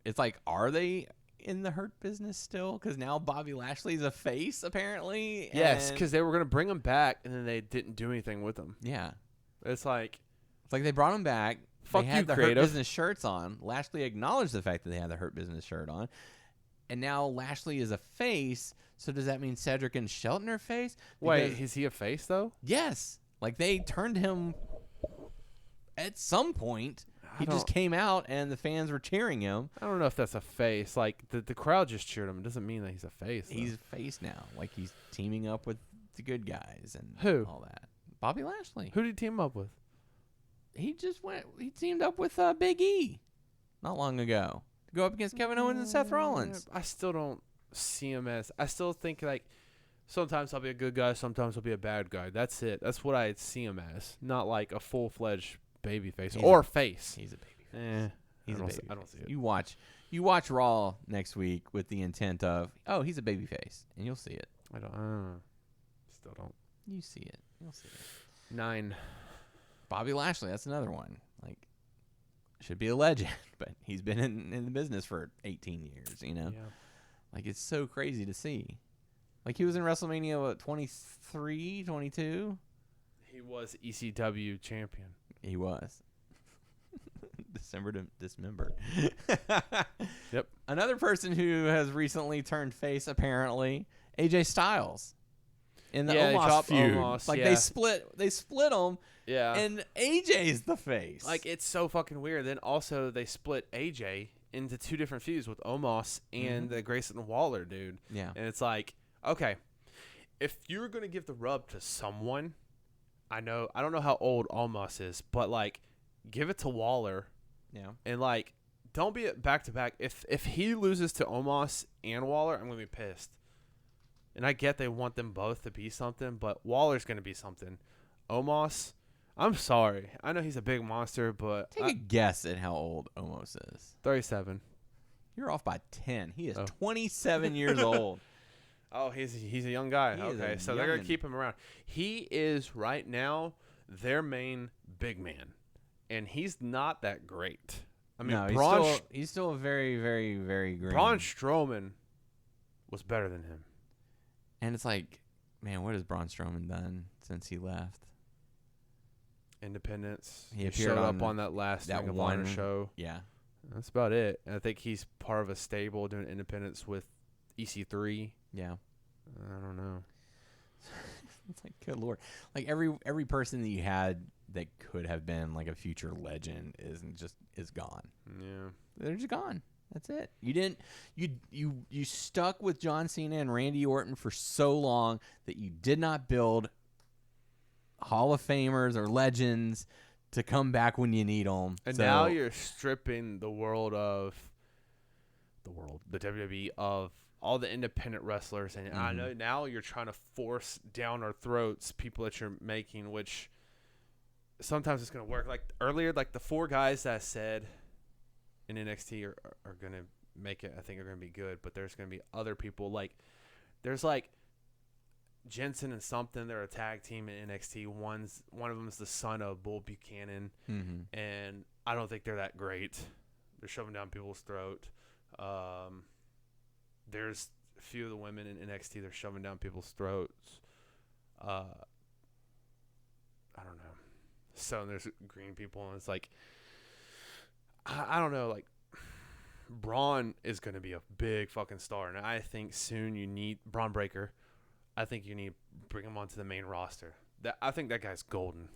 It's like, are they in the Hurt Business still? Because now Bobby Lashley's a face, apparently. Yes, and- because they were going to bring him back, and then they didn't do anything with him. yeah. It's like They brought him back. Fuck they had you, the creative. Hurt Business shirts on. Lashley acknowledged the fact that they had the Hurt Business shirt on. And now Lashley is a face. So does that mean Cedric and Shelton are face? wait, Because- is he a face though? yes. Like, they turned him at some point. He just don't- came out and the fans were cheering him. I don't know if that's a face. Like the crowd just cheered him. It doesn't mean that he's a face. Though. He's a face now. Like, he's teaming up with the good guys and Who? all that. Bobby Lashley. Who did he team up with? He teamed up with Big E not long ago to go up against Kevin Owens and Seth Rollins. I still don't see him as. I still think like sometimes I'll be a good guy, sometimes I'll be a bad guy. That's it. That's what I see him as. Not like a full-fledged baby face or face. He's a baby. He's a baby. I don't see it. You watch Raw next week with the intent of, oh, he's a baby face, and you'll see it. I don't. Still don't. You see it. You'll see it. 9. Bobby Lashley, that's another one. Like, should be a legend, but he's been in the business for 18 years, you know? Yeah. Like, it's so crazy to see. Like, he was in WrestleMania, what, 23, 22? He was ECW champion. He was. December to dismember. Yep. Another person who has recently turned face, apparently, AJ Styles. In the Yeah, they Omos dropped feud. Omos, like, yeah. they split them, Yeah. and AJ's the face. Like, it's so fucking weird. Then also they split AJ into 2 different feuds with Omos and the Grayson Waller dude. yeah. And it's like, okay, if you're going to give the rub to someone, I don't know how old Omos is, but like, give it to Waller. Yeah. And like, don't be back to back. If he loses to Omos and Waller, I'm going to be pissed. And I get they want them both to be something, but Waller's going to be something. Omos, I'm sorry. I know he's a big monster, but Take a guess at how old Omos is. 37. You're off by 10. He is Oh. 27 years old. Oh, he's a young guy. He is Okay, a so they're going youngin'. to keep him around. He is right now their main big man, and he's not that great. I mean, no, he's still a very, very, very green. Braun Strowman was better than him. And it's like, Man, what has Braun Strowman done since he left? Independence. He He appeared showed on up on that last that Ring of one Honor show. Yeah. That's about it. And I think he's part of a stable doing Independence with EC3. Yeah. I don't know. It's like, good Lord. Like, every person that you had that could have been, like, a future legend is gone. Yeah. They're just gone. That's it. You stuck with John Cena and Randy Orton for so long that you did not build Hall of Famers or legends to come back when you need them. And now you're stripping the WWE of all the independent wrestlers. And I know now you're trying to force down our throats people that you're making, which sometimes it's going to work. Like earlier, like the 4 guys that I said in NXT are going to make it, I think are going to be good. But there's going to be other people. Like there's like Jensen and something. They're a tag team in NXT. One of them is the son of Bull Buchanan. And I don't think they're that great. They're shoving down people's throat. There's a few of the women in NXT. They're shoving down people's throats. I don't know. So there's green people, and it's like, I don't know. Like, Braun is going to be a big fucking star, and I think soon you need Braun Breaker. I think you need to bring him onto the main roster. I think that guy's golden.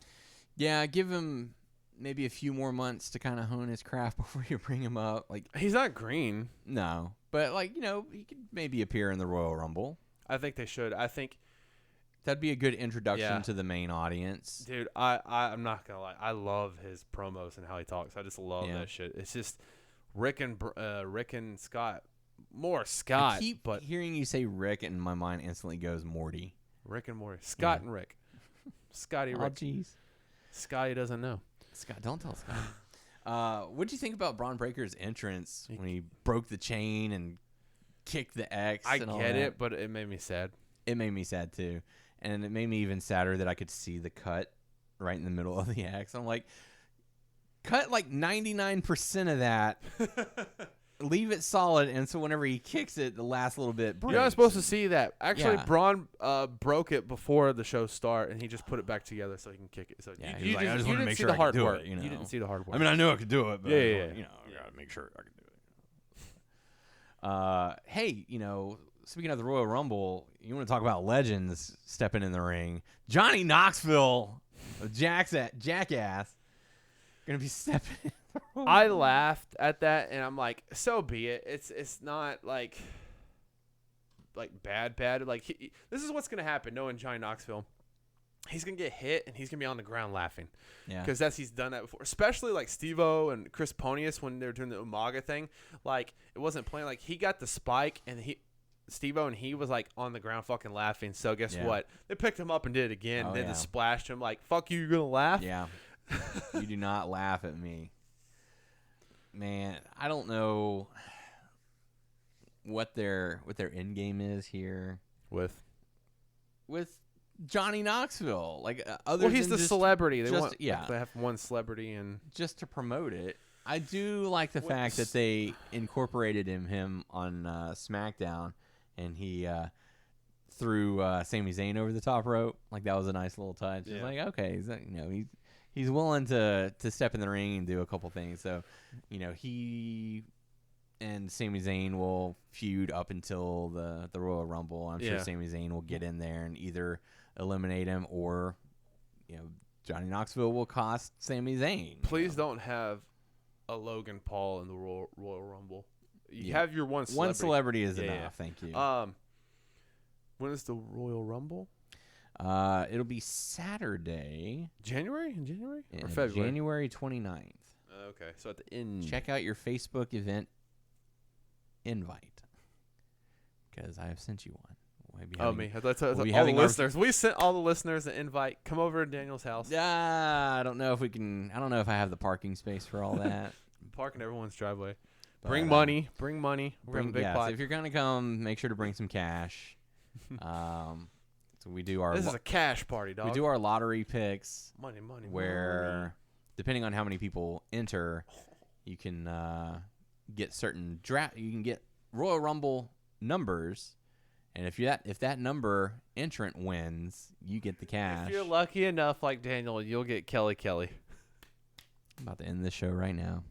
Yeah, give him maybe a few more months to kind of hone his craft before you bring him up. Like, he's not green. No, but like, he could maybe appear in the Royal Rumble. I think they should. I think that'd be a good introduction to the main audience. Dude, I'm not gonna lie. I love his promos and how he talks. I just love that shit. It's just Rick and Scott. More Scott. I keep hearing you say Rick, and my mind instantly goes Morty. Rick and Morty. Scott and Rick. Scotty Rick. Oh, jeez. Scotty doesn't know. Scott, don't tell Scott. What did you think about Braun Breaker's entrance when he broke the chain and kicked the X? I get it, but it made me sad. It made me sad too, and it made me even sadder that I could see the cut right in the middle of the X. I'm like, cut like 99% of that. Leave it solid, and so whenever he kicks it, the last little bit breaks. You're not supposed to see that. Actually, Braun broke it before the show start, and he just put it back together so he can kick it. So yeah, you I just wanted to make sure I could do it. You didn't see the hard work. I mean, I knew I could do it, but I gotta make sure I could do it. Hey, speaking of the Royal Rumble, you want to talk about legends stepping in the ring? Johnny Knoxville, Jackass, gonna be stepping in. I laughed at that, and I'm like, so be it. It's not like bad. Like this is what's gonna happen. Knowing Johnny Knoxville, he's gonna get hit, and he's gonna be on the ground laughing. Yeah, because he's done that before. Especially like Steve-O and Chris Pontius when they were doing the Umaga thing. Like it wasn't playing. Like he got the spike, and Steve-O and he was like on the ground fucking laughing. So guess what? They picked him up and did it again. Then they splashed him. Like fuck you, you're gonna laugh. Yeah, you do not laugh at me. Man, I don't know what their end game is here with Johnny Knoxville. Like he's the celebrity. They have one celebrity and just to promote it. I do like the fact that they incorporated him on SmackDown, and he threw Sami Zayn over the top rope. Like that was a nice little touch. Yeah. It's like okay, he's willing to step in the ring and do a couple things. So, he and Sami Zayn will feud up until the Royal Rumble. I'm sure Sami Zayn will get in there and either eliminate him or, Johnny Knoxville will cost Sami Zayn. Please don't have a Logan Paul in the Royal Rumble. You have your one celebrity. One celebrity is enough. Thank you. When is the Royal Rumble? It'll be Saturday. January? In January? Or February? January 29th. Okay, so at the end. Check out your Facebook event invite, because I have sent you one. Me. That's all the listeners. We sent all the listeners an invite. Come over to Daniel's house. I don't know if we can. I don't know if I have the parking space for all that. Park in everyone's driveway. But, bring money. We're having a big pot. So if you're going to come, make sure to bring some cash. So we do our. This is a cash party, dog. We do our lottery picks. Money. Where, depending on how many people enter, you can get certain draft. You can get Royal Rumble numbers, And if that number entrant wins, you get the cash. If you're lucky enough, like Daniel, you'll get Kelly. I'm about to end this show right now.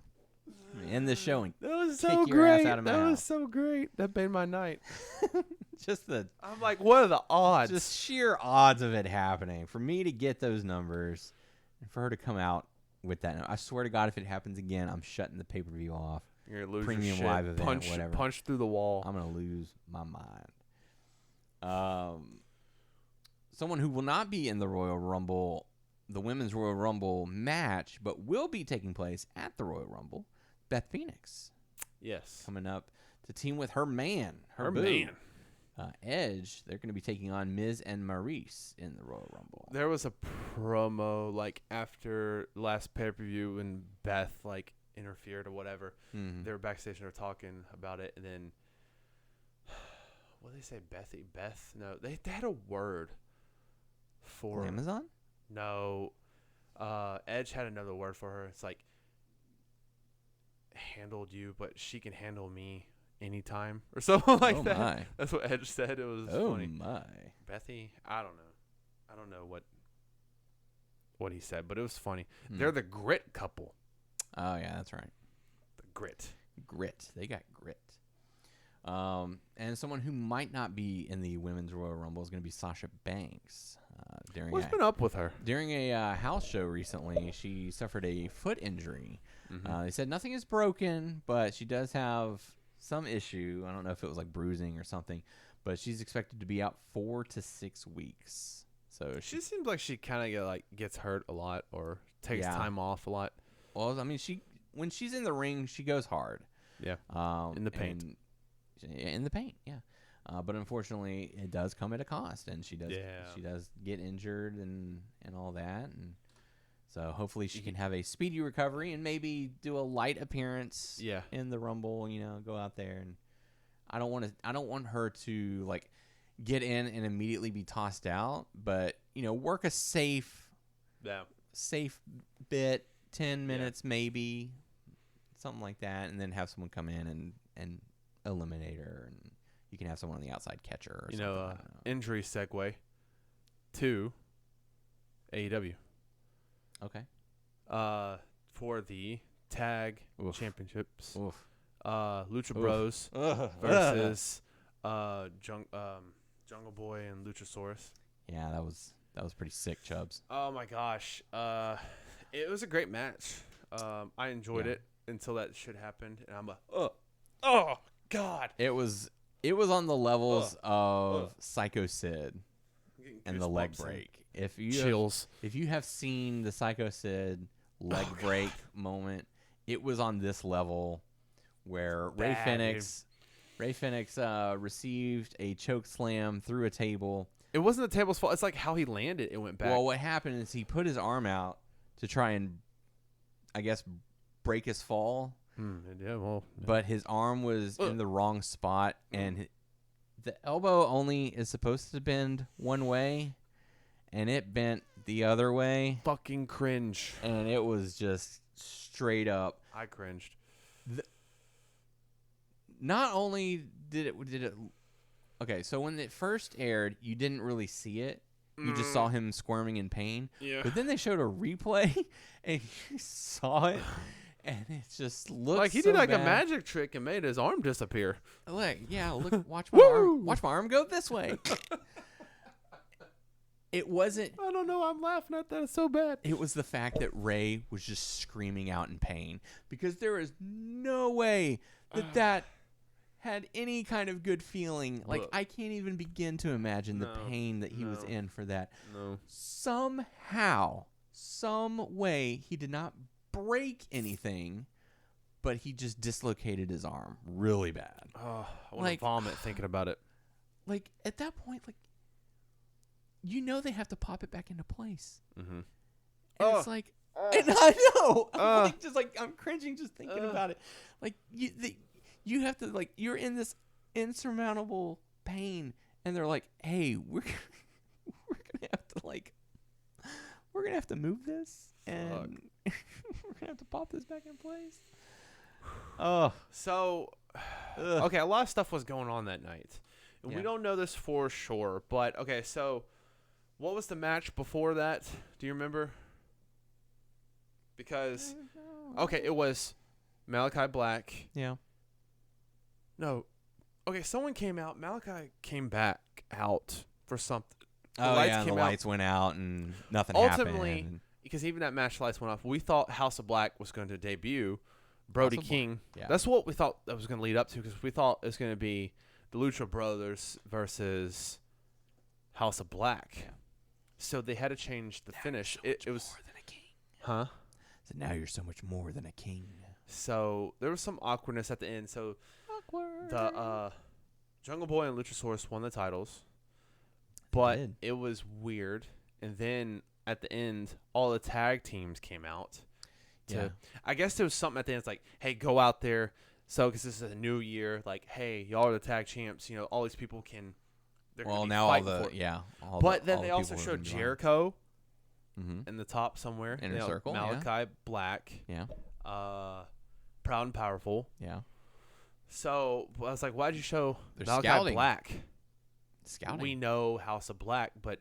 End this show and that was kick so your great. ass out of my That house. was so great. That made my night. I'm like, what are the odds? Just sheer odds of it happening. For me to get those numbers and for her to come out with that. I swear to God, if it happens again, I'm shutting the pay-per-view off. You're gonna lose Premium your shit. live event, whatever. Punch through the wall. I'm going to lose my mind. Someone who will not be in the Royal Rumble, the Women's Royal Rumble match, but will be taking place at the Royal Rumble, Beth Phoenix. Yes. Coming up to team with her man. Her man. Edge. They're going to be taking on Miz and Maurice in the Royal Rumble. There was a promo like after last pay-per-view when Beth like interfered or whatever. Mm-hmm. They were backstage and they were talking about it, and then what did they say? Beth? No, they had a word for Amazon? No. Edge had another word for her. It's like handled you, but she can handle me anytime or something like that. My. That's what Edge said. It was funny. My. Bethy, I don't know what he said, but it was funny. They're the grit couple. Oh yeah, that's right. The grit. They got grit. And someone who might not be in the Women's Royal Rumble is going to be Sasha Banks. What's been up with her? During a house show recently, she suffered a foot injury. Mm-hmm. They said nothing is broken, but she does have some issue. I don't know if it was like bruising or something, but she's expected to be out 4 to 6 weeks. So she seems like she kind of gets hurt a lot or takes time off a lot. Well, I mean, when she's in the ring, she goes hard. Yeah. In the paint. In the paint, yeah. But unfortunately, it does come at a cost, and she does get injured and all that, and so hopefully she can have a speedy recovery and maybe do a light appearance in the Rumble. Go out there, and I don't want her to like get in and immediately be tossed out, but work a safe bit, 10 minutes maybe, something like that, and then have someone come in and eliminate her, and you can have someone on the outside catch her. Or something. Injury segue to AEW. Okay. For the tag championships, Oof. Lucha Bros versus Jungle Boy and Luchasaurus. Yeah, that was pretty sick, Chubbs. Oh my gosh, it was a great match. I enjoyed it until that shit happened, and I'm like, oh God. It was on the levels of Psycho Sid and the leg break. If you have seen the Psycho Sid leg break moment, it was on this level where Ray Phoenix received a choke slam through a table. It wasn't the table's fault. It's like how he landed. It went back. Well, what happened is he put his arm out to try and, I guess, break his fall. But his arm was in the wrong spot, and the elbow only is supposed to bend one way, and it bent the other way. Fucking cringe. And it was just straight up. I cringed. Not only did it. Okay, so when it first aired, you didn't really see it. You just saw him squirming in pain. Yeah. But then they showed a replay, and you saw it. And it just looks like he so did like bad. a magic trick and made his arm disappear. Look, watch my arm. Watch my arm go this way. It wasn't. I don't know. I'm laughing at that. It's so bad. It was the fact that Ray was just screaming out in pain because there is no way that had any kind of good feeling. Like I can't even begin to imagine the pain that he was in for that. No. Somehow, some way, he did not break anything, but he just dislocated his arm really bad. Oh, I want to vomit thinking about it. Like at that point, like they have to pop it back into place. Mm-hmm. And it's like, and I know, I'm cringing just thinking about it. Like you have to you're in this insurmountable pain, and they're like, hey, we're gonna have to move this, and we're gonna have to pop this back in place. So okay, a lot of stuff was going on that night. And we don't know this for sure, but okay, so what was the match before that? Do you remember? Because, okay, it was Malachi Black. Yeah. No. Okay, someone came out. Malachi came back out for something. The lights went out and nothing Ultimately, happened. because even that match, lights went off. We thought House of Black was going to debut Brody King. Yeah. That's what we thought that was going to lead up to, because we thought it was going to be the Lucha Brothers versus House of Black. Yeah. So they had to change the finish. It was more than a king. Huh? So now you're so much more than a king. So there was some awkwardness at the end. So Awkward. the Jungle Boy and Luchasaurus won the titles, but it was weird. And then at the end, all the tag teams came out. I guess there was something at the end. It's like, hey, go out there. So because this is a new year, like, hey, y'all are the tag champs. You know, all these people can. Well, now all the But then they also showed Jericho Mm-hmm. in the top somewhere. Inner circle. Malachi Black. Yeah. Proud and Powerful. Yeah. So I was like, why'd you show They're Malachi scouting. Black? Scouting. We know House of Black, but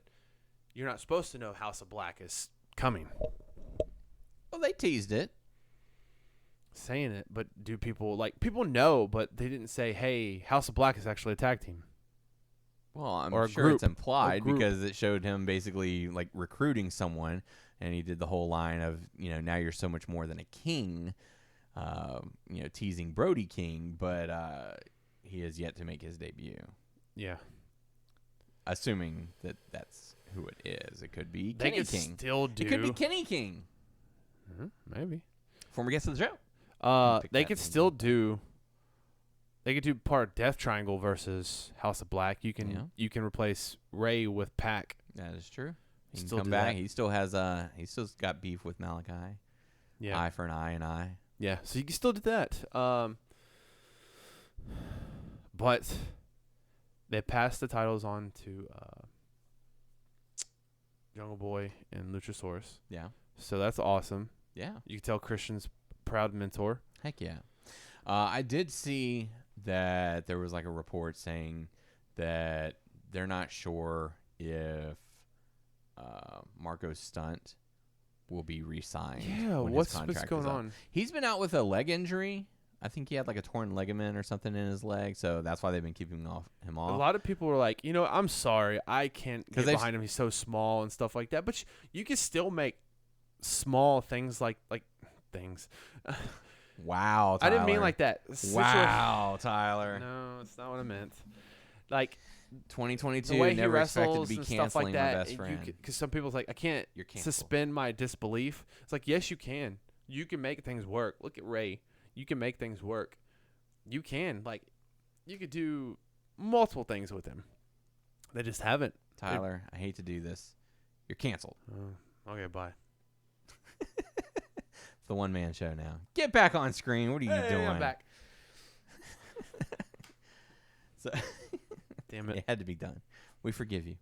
you're not supposed to know House of Black is coming. Well, they teased it. Saying it, but do people know, but they didn't say, hey, House of Black is actually a tag team. Well, I'm Or a sure group. it's implied A group. because it showed him basically like recruiting someone, and he did the whole line of, now you're so much more than a king, teasing Brody King, but he has yet to make his debut. Yeah. Assuming that that's who it is. It could be They Kenny could King. still do. It could be Kenny King. Maybe. Former guest of the show. They could still do. They could do part of Death Triangle versus House of Black. You can replace Ray with Pac. That is true. He can Still come do back. that. He still has he's still got beef with Malachi. Yeah. Eye for an eye, an eye. Yeah. So you can still do that. But they passed the titles on to Jungle Boy and Luchasaurus. Yeah. So that's awesome. Yeah. You can tell Christian's proud mentor. Heck yeah. I did see that there was like a report saying that they're not sure if Marco Stunt will be re-signed. Yeah, when what's his contract going is up. on? He's been out with a leg injury. I think he had like a torn ligament or something in his leg, so that's why they've been keeping him off. A lot of people were like, I'm sorry, I can't get they've- behind him. He's so small and stuff like that. But you can still make small things like things. Wow, Tyler. I didn't mean like that. Wow, Tyler. No, it's not what I meant. Like 2022, the way he never expected to wrestles be and stuff canceling like my that. best friend. Because some people's like, I can't You're canceled. suspend my disbelief. It's like, yes, you can. You can make things work. Look at Ray. You can make things work. You can. Like, you could do multiple things with him. They just haven't. Tyler, I hate to do this. You're canceled. Okay, bye. It's the one-man show now. Get back on screen. What are you doing? I'm back. So Damn it it. had to be done. We forgive you.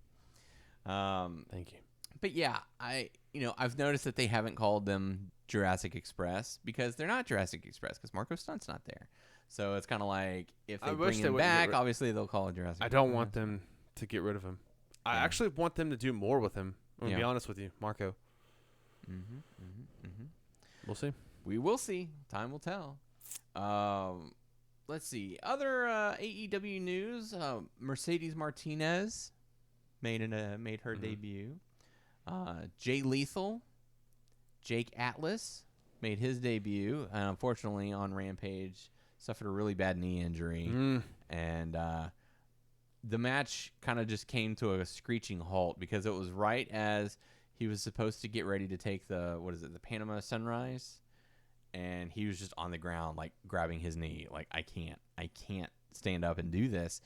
Thank you. But yeah, I've noticed that they haven't called them Jurassic Express because they're not Jurassic Express because Marco Stunt's not there. So it's kind of like if they bring him back, obviously they'll call it Jurassic I don't want them to get rid of him. I actually want them to do more with him. I'm going to be honest with you, Marco. We'll see. We will see. Time will tell. Let's see. Other AEW news. Mercedes Martinez made her debut. Jay Lethal, Jake Atlas made his debut. And unfortunately, on Rampage, suffered a really bad knee injury. And the match kind of just came to a screeching halt because it was right as he was supposed to get ready to take the Panama Sunrise. And he was just on the ground, like grabbing his knee. Like, I can't stand up and do this.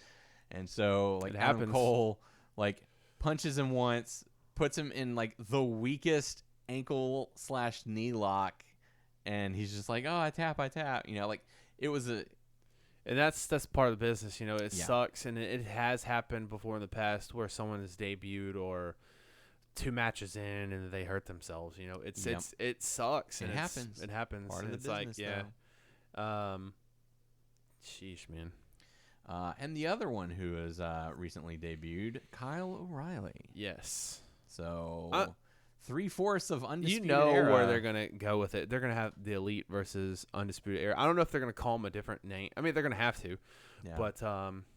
And so, like, Adam Cole, like, punches him once, puts him in, like, the weakest ankle/knee lock. And he's just like, oh, I tap. Like, it was a... And that's part of the business, It sucks, and it has happened before in the past where someone has debuted or 2 matches in and they hurt themselves. It sucks. It happens. It happens. Part of the it's business, like, yeah. Sheesh, man. And the other one who has recently debuted, Kyle O'Reilly. Yes. So 3/4 of Undisputed You know Era. where they're going to go with it. They're going to have the Elite versus Undisputed Era. I don't know if they're going to call them a different name. I mean, they're going to have to. Yeah. But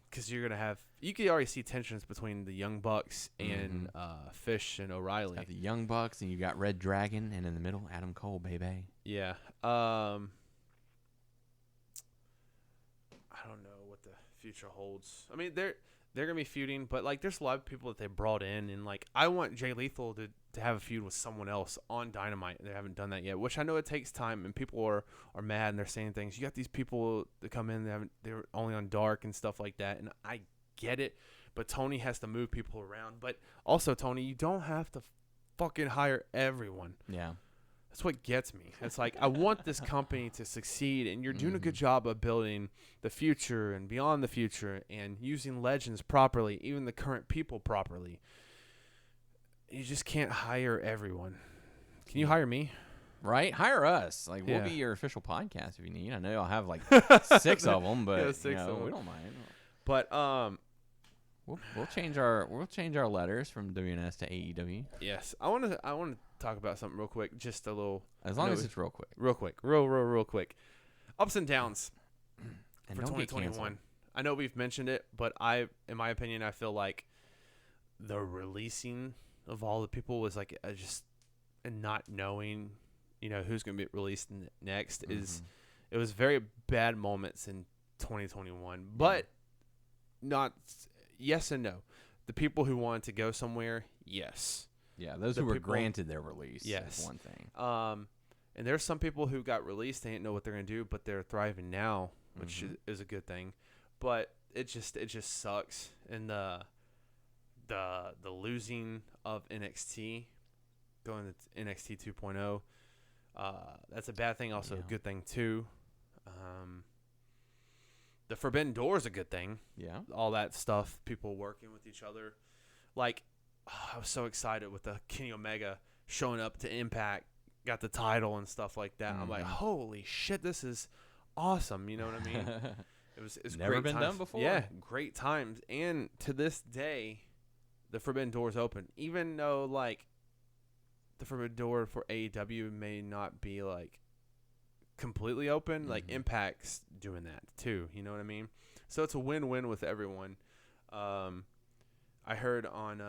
because you're going to have – you can already see tensions between the Young Bucks and Fish and O'Reilly. Got the Young Bucks, and you got Red Dragon, and in the middle, Adam Cole, baby. Yeah. I don't know what the future holds. I mean, they're going to be feuding, but, like, there's a lot of people that they brought in. And, like, I want Jay Lethal to have a feud with someone else on Dynamite. They haven't done that yet, which I know it takes time, and people are mad, and they're saying things. You got these people that come in, they're only on Dark and stuff like that, and I get it, but Tony has to move people around. But also, Tony, you don't have to fucking hire everyone. Yeah. That's what gets me. It's like, I want this company to succeed, and you're doing a good job of building the future and beyond the future and using legends properly, even the current people properly. You just can't hire everyone. Can you hire me? Right? Hire us. Like, Yeah. we'll be your official podcast if you need. I know I'll have, like, 6 of them, but Yeah, 6 of 'em. we don't mind. But We'll change our letters from WNS to AEW. yes, I want to talk about something real quick, just a little. As long as it's real quick. Real quick. Ups and downs And for don't get 2021. canceled. I know we've mentioned it, but in my opinion, I feel like the releasing of all the people was like and not knowing, who's going to be released next it was very bad moments in 2021, but not yes and no. The people who wanted to go somewhere, yes. Yeah, those The who were people- granted their release Yes. is one thing. And there's some people who got released, they didn't know what they're going to do, but they're thriving now, which is a good thing. But it just sucks. And the losing of NXT, going to NXT 2.0, that's a bad thing, also a good thing too. The Forbidden Door is a good thing. Yeah. All that stuff, people working with each other. Like, I was so excited with the Kenny Omega showing up to Impact, got the title and stuff like that. I'm like, holy shit, this is awesome. You know what I mean? It's Never great been times. done before. Yeah, great times. And to this day, the Forbidden Door is open. Even though, like, the Forbidden Door for AEW may not be, like, completely open, like Impact's doing that too, you know what I mean? So it's a win-win with everyone. I heard on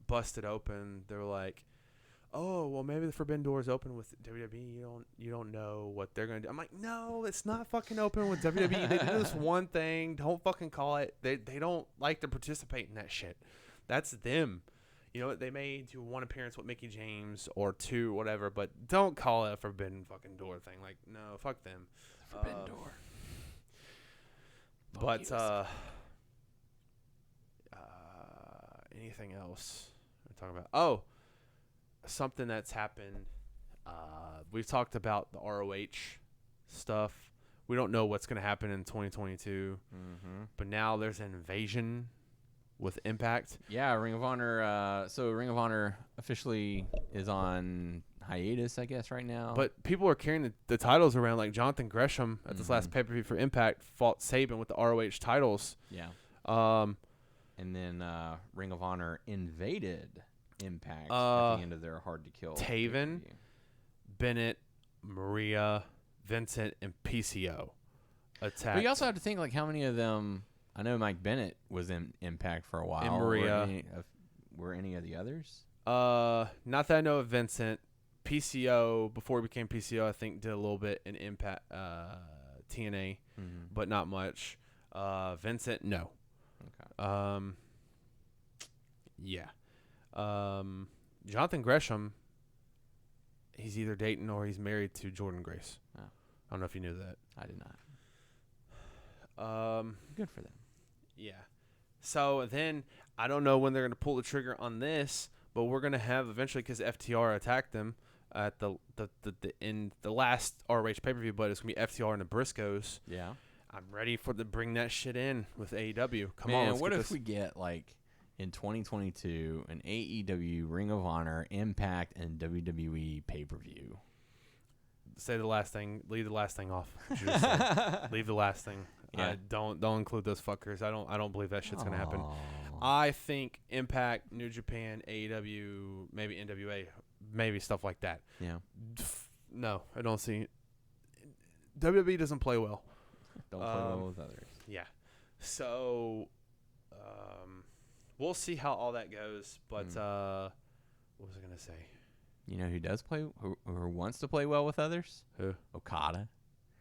Busted Open, they were like, oh, well, maybe the Forbidden Door is open with WWE. You don't know what they're gonna do. I'm like, no, it's not fucking open with WWE. They do this one thing. Don't fucking call it. They don't like to participate in that shit. That's them. You know what? They may do one appearance with Mickey James or 2, whatever, but don't call it a Forbidden fucking Door thing. Like, no, fuck them. Forbidden Door. But anything else we're talking about? Oh, something that's happened. We've talked about the ROH stuff. We don't know what's going to happen in 2022, but now there's an invasion with Impact. Yeah, Ring of Honor. So Ring of Honor officially is on hiatus, I guess, right now. But people are carrying the titles around. Like Jonathan Gresham at this last pay-per-view for Impact fought Saban with the ROH titles. Yeah. And then Ring of Honor invaded Impact at the end of their Hard to Kill. Taven, Bennett, Maria, Vincent, and PCO attacked. But you also have to think, like, how many of them... I know Mike Bennett was in Impact for a while. And Maria. Were any of the others? Not that I know of Vincent. PCO, before he became PCO, I think did a little bit in Impact TNA, but not much. Vincent, no. Okay. Yeah. Jonathan Gresham, he's either dating or he's married to Jordan Grace. Oh. I don't know if you knew that. I did not. Good for them. Yeah. So then I don't know when they're going to pull the trigger on this, but we're going to have eventually, because FTR attacked them at the last ROH pay-per-view, but it's going to be FTR and the Briscoes. Yeah. I'm ready to bring that shit in with AEW. Come Man, on, let's what get if this. we get, like, in 2022, an AEW, Ring of Honor, Impact, and WWE pay-per-view? Say the last thing. Leave the last thing off. Leave the last thing. Yeah. Don't include those fuckers. I don't believe that shit's gonna happen. Aw. I think Impact, New Japan, AEW, maybe NWA, maybe stuff like that. Yeah. No, I don't see. WWE doesn't play well. Don't play well with others. Yeah. So, we'll see how all that goes. But what was I gonna say? You know who does play, who wants to play well with others? Who? Okada.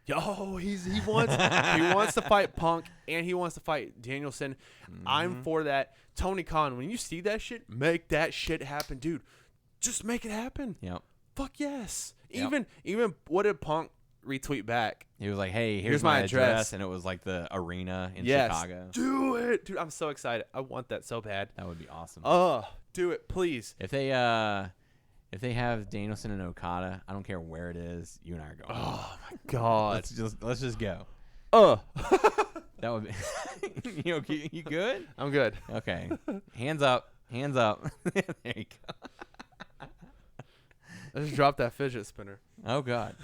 Yo, he wants to fight Punk and he wants to fight Danielson. Mm-hmm. I'm for that. Tony Khan, when you see that shit, make that shit happen, dude. Just make it happen. Yep. Fuck yes. Yep. Even what did Punk retweet back? He was like, "Hey, here's my address," and it was like the arena in Chicago. Do it, dude. I'm so excited. I want that so bad. That would be awesome. Do it, please. If they have Danielson and Okada, I don't care where it is. You and I are going. Oh my god. Let's just go. That would be. You good? I'm good. Okay. Hands up. There you go. I just dropped that fidget spinner. Oh God.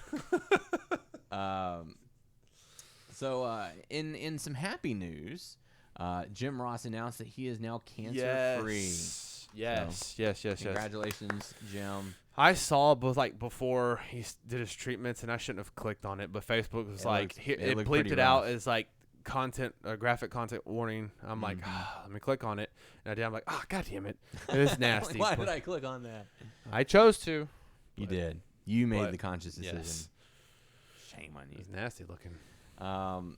So in some happy news, Jim Ross announced that he is now cancer free. Yes. Congratulations, Jim. I saw before he did his treatments, and I shouldn't have clicked on it, but Facebook was it bleeped it out as like graphic content warning. I'm like, let me click on it, and I did. I'm like, god damn it, it is nasty. Why did I click on that? I chose to. You did. You made the conscious decision. Yes. Shame on you. He's nasty looking. Final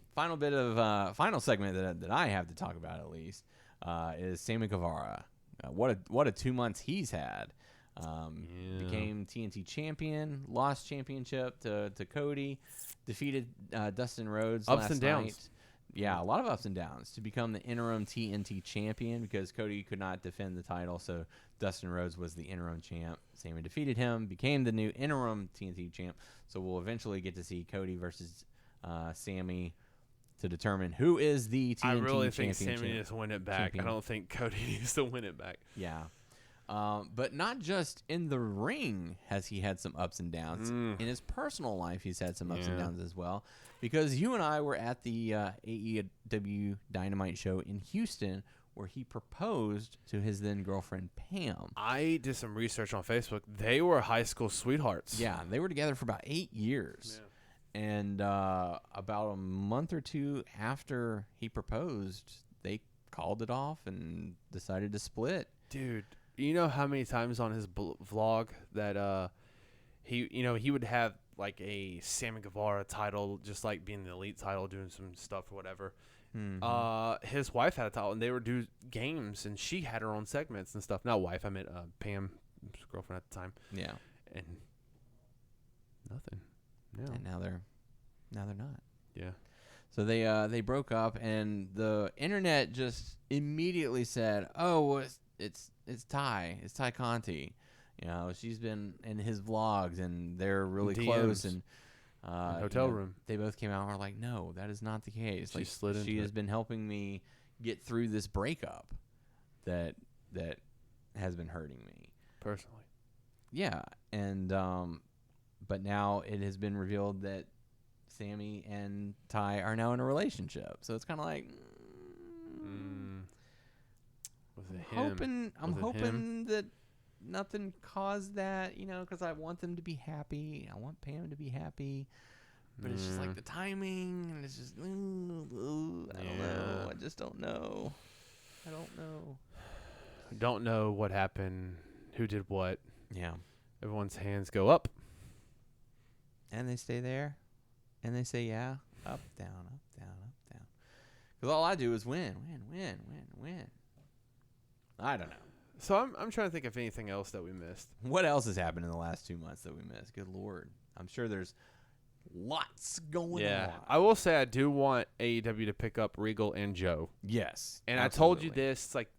segment that I have to talk about at least is Sammy Guevara. What a 2 months he's had. Became TNT champion, lost championship to Cody, defeated Dustin Rhodes ups last and downs. night. Yeah, a lot of ups and downs to become the interim TNT champion because Cody could not defend the title, so Dustin Rhodes was the interim champ. Sammy defeated him, became the new interim TNT champ. So we'll eventually get to see Cody versus Sammy to determine who is the TNT champion. I really think Sammy needs to win it back. I don't think Cody needs to win it back. Yeah. But not just in the ring has he had some ups and downs. In his personal life, he's had some ups and downs as well. Because you and I were at the AEW Dynamite show in Houston where he proposed to his then-girlfriend, Pam. I did some research on Facebook. They were high school sweethearts. Yeah, they were together for about 8 years. Yeah. And about a month or two after he proposed, they called it off and decided to split. Dude, you know how many times on his vlog that he would have like a Sammy Guevara title, just like being the elite title, doing some stuff or whatever. Mm-hmm. His wife had a title, and they would do games, and she had her own segments and stuff. Not wife, I meant Pam, his girlfriend at the time. Yeah, and nothing. Yeah, and now they're not. Yeah. So they broke up, and the internet just immediately said, "Oh, it's Ty Conti." You know, she's been in his vlogs, and they're really DMs. close. And hotel room. They both came out and were like, "No, that is not the case. She has been helping me get through this breakup that has been hurting me personally." Yeah, and but now it has been revealed that Sammy and Ty are now in a relationship. So it's kind of like, was it him? I'm hoping that nothing caused that, because I want them to be happy. I want Pam to be happy. But it's just like the timing, and it's just, I don't know. I just don't know. I don't know. Don't know what happened, who did what. Yeah. Everyone's hands go up. And they stay there. And they say, yeah, up, down, up, down, up, down. Because all I do is win. I don't know. So I'm trying to think of anything else that we missed. What else has happened in the last 2 months that we missed? Good Lord. I'm sure there's lots going on. Yeah. I will say I do want AEW to pick up Regal and Joe. Yes. And absolutely. I told you this. Like,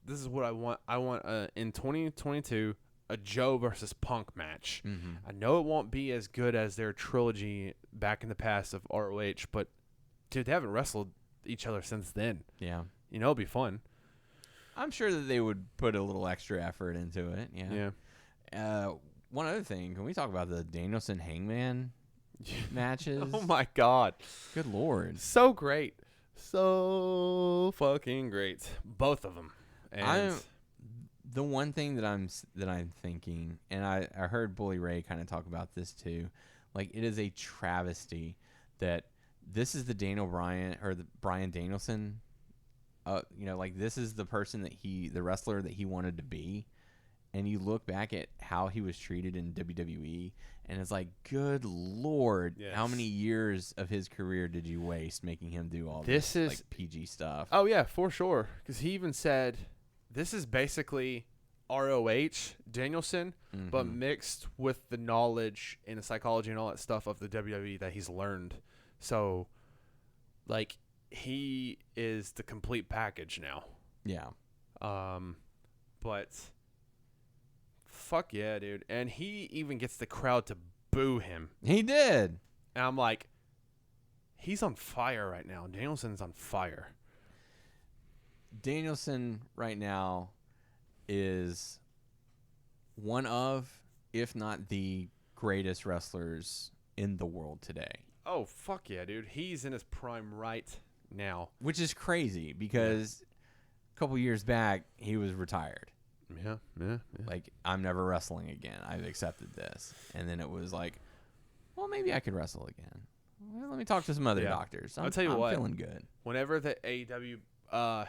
this is what I want. I want, in 2022, a Joe versus Punk match. Mm-hmm. I know it won't be as good as their trilogy back in the past of ROH, but, dude, they haven't wrestled each other since then. Yeah. It'll be fun. I'm sure that they would put a little extra effort into it. Yeah. Yeah. One other thing, can we talk about the Danielson Hangman matches. Oh my God. Good Lord. So great. So fucking great. Both of them. And the one thing that I'm thinking, and I heard Bully Ray kind of talk about this too, like it is a travesty that this is the Daniel Bryan or the Bryan Danielson, like this is the person that the wrestler that he wanted to be, and you look back at how he was treated in WWE, and it's like, good Lord, how many years of his career did you waste making him do all this like PG stuff? Oh yeah, for sure. Because he even said, this is basically ROH Danielson, but mixed with the knowledge and the psychology and all that stuff of the WWE that he's learned. So, like, he is the complete package now. Yeah. But fuck yeah, dude. And he even gets the crowd to boo him. He did. And I'm like, he's on fire right now. Danielson's on fire. Danielson right now is one of, if not the greatest wrestlers in the world today. Oh, fuck yeah, dude. He's in his prime right now. Which is crazy because a couple years back, he was retired. Yeah. Like, I'm never wrestling again. I've accepted this. And then it was like, well, maybe I could wrestle again. Well, let me talk to some other doctors. I'll tell you what. I'm feeling good. Whenever the AEW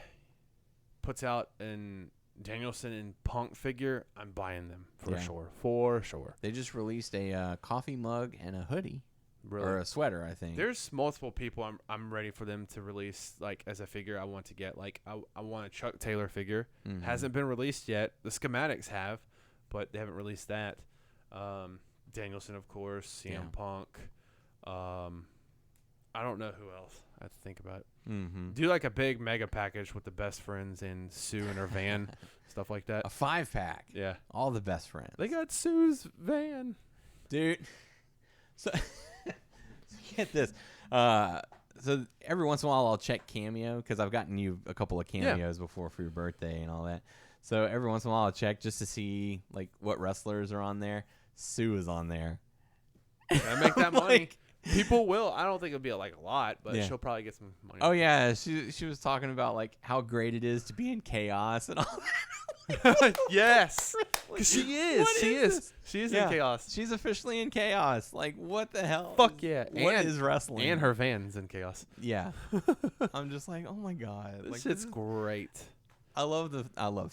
puts out an Danielson and Punk figure, I'm buying them for sure. For sure. They just released a coffee mug and a hoodie. Really? Or a sweater, I think. There's multiple people I'm ready for them to release, like, as a figure I want to get. Like, I want a Chuck Taylor figure. Hasn't been released yet. The schematics have, but they haven't released that. Danielson, of course. CM Punk. I don't know who else I have to think about. Do like a big mega package with the best friends and Sue and her van, stuff like that. A 5-pack. Yeah. All the best friends. They got Sue's van. Dude. So get this. So every once in a while I'll check Cameo because I've gotten you a couple of cameos before for your birthday and all that. So every once in a while I'll check just to see like what wrestlers are on there. Sue is on there. Gotta make that money. People will. I don't think it'll be a lot, but she'll probably get some money. Oh yeah, she was talking about like how great it is to be in chaos and all that. Yes, because she is. She is in chaos. She's officially in chaos. Like, what the hell? Fuck yeah! What is wrestling? And her van's in chaos. Yeah. I'm just like, oh my god, this shit's great. I love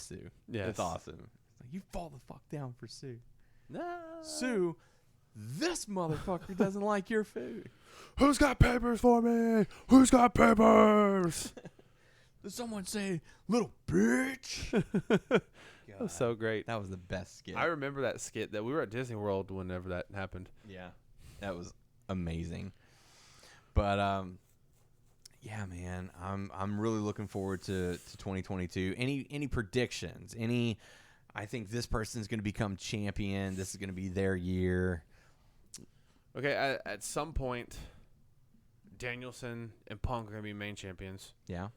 Sue. Yeah, it's awesome. Like, you fall the fuck down for Sue. No, Sue. This motherfucker doesn't like your food. Who's got papers for me? Who's got papers? Did someone say, little bitch? That was so great. That was the best skit. I remember that skit that we were at Disney World whenever that happened. Yeah. That was amazing. But, yeah, man, I'm really looking forward to 2022. Any predictions? I think this person's going to become champion. This is going to be their year. Okay, at some point, Danielson and Punk are going to be main champions. Yeah.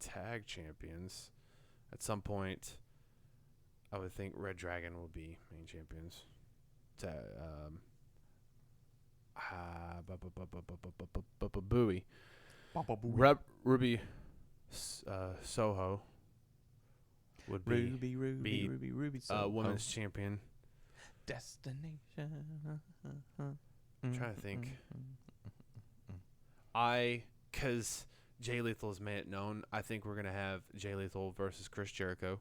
Tag champions. At some point, I would think Red Dragon will be main champions. Bowie. Ruby Soho would be Ruby Soho. women's champion. Destination. I'm trying to think. Because Jay Lethal has made it known, I think we're gonna have Jay Lethal versus Chris Jericho.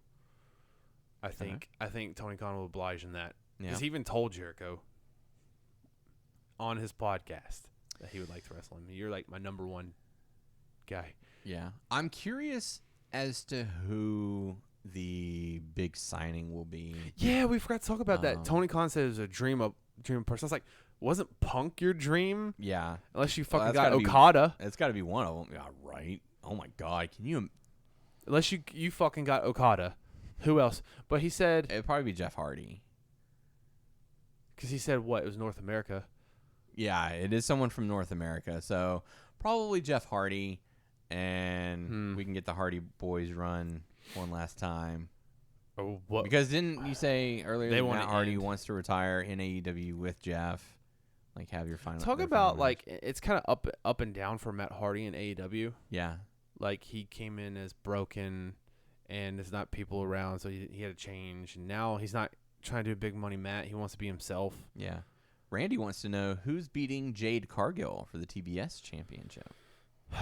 I think Tony Khan will oblige in that because he even told Jericho on his podcast that he would like to wrestle him. You're like my number one guy. Yeah, I'm curious as to who the big signing will be. Yeah, we forgot to talk about that. Tony Khan said it was a dream person. I was like, wasn't Punk your dream? Yeah. Unless you fucking got Okada. It's got to be one of them. Yeah, right. Oh my God, can you? Unless you fucking got Okada. Who else? But he said it'd probably be Jeff Hardy. Because he said what? It was North America. Yeah, it is someone from North America. So probably Jeff Hardy. And we can get the Hardy Boys run one last time. Oh, what? Because didn't you say earlier that wanna Matt Hardy end. wants to retire in AEW with Jeff? Like, have your final. Talk their about final match? like it's kind of up and down for Matt Hardy in AEW. Yeah. Like he came in as broken, and there's not people around, so he had to change. And now he's not trying to do a big money Matt. He wants to be himself. Yeah. Randy wants to know who's beating Jade Cargill for the TBS championship.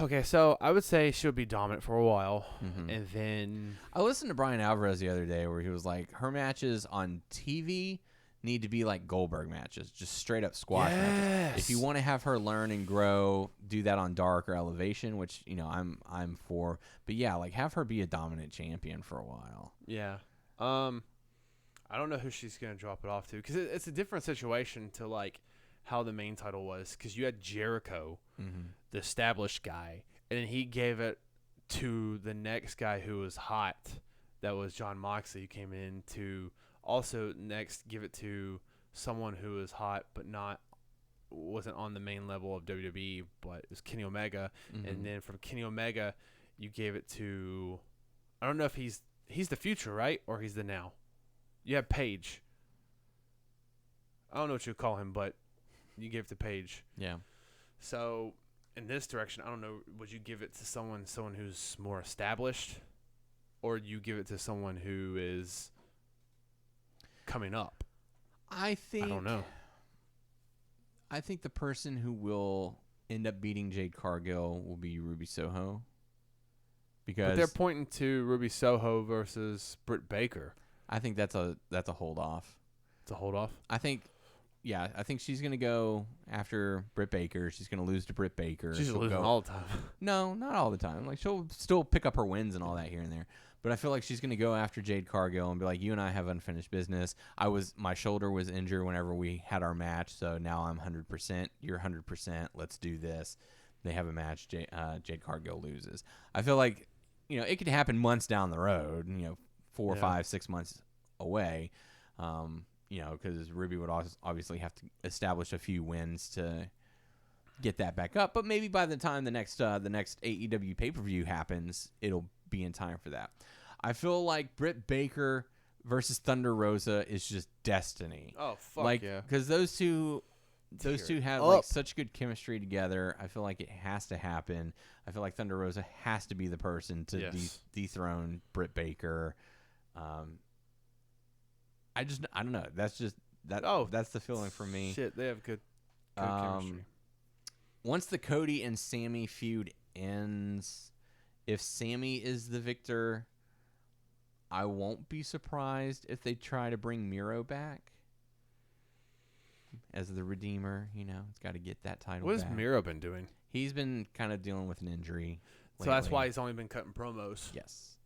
Okay, so I would say she'll be dominant for a while, Mhm. and then I listened to Brian Alvarez the other day where he was like, her matches on TV need to be like Goldberg matches, just straight up squash matches. If you want to have her learn and grow, do that on Dark or Elevation, which I'm for. But yeah, like have her be a dominant champion for a while. yeah, I don't know who she's gonna drop it off to because it's a different situation to like how the main title was because you had Jericho, the established guy, and then he gave it to the next guy who was hot, that was Jon Moxley, who came in to also next give it to someone who was hot but wasn't on the main level of WWE, but it was Kenny Omega, and then from Kenny Omega you gave it to, I don't know if he's the future, right, or he's the now. You have Paige. I don't know what you call him, but you gave it to Paige. Yeah. So in this direction, I don't know. Would you give it to someone who's more established, or you give it to someone who is coming up? I don't know. I think the person who will end up beating Jade Cargill will be Ruby Soho. Because But they're pointing to Ruby Soho versus Britt Baker. I think that's a hold off. It's a hold off. I think she's gonna go after Britt Baker. She's gonna lose to Britt Baker. She's She'll losing go, all the time. No, not all the time. Like she'll still pick up her wins and all that here and there. But I feel like she's gonna go after Jade Cargill and be like, "You and I have unfinished business. My shoulder was injured whenever we had our match, so now I'm 100%. You're 100%. Let's do this." They have a match. Jade Cargill loses. I feel like it could happen months down the road. 4, 5, 6 months away. Because Ruby would obviously have to establish a few wins to get that back up. But maybe by the time the next AEW pay-per-view happens, it'll be in time for that. I feel like Britt Baker versus Thunder Rosa is just destiny. Oh, fuck yeah. Because those two have like such good chemistry together. I feel like it has to happen. I feel like Thunder Rosa has to be the person to dethrone Britt Baker. I don't know. That's just that. Oh, that's the feeling for me. Shit, they have good chemistry. Once the Cody and Sammy feud ends, if Sammy is the victor, I won't be surprised if they try to bring Miro back as the Redeemer. It's got to get that title. What back. has Miro been doing? He's been kind of dealing with an injury. So that's why he's only been cutting promos. Yes.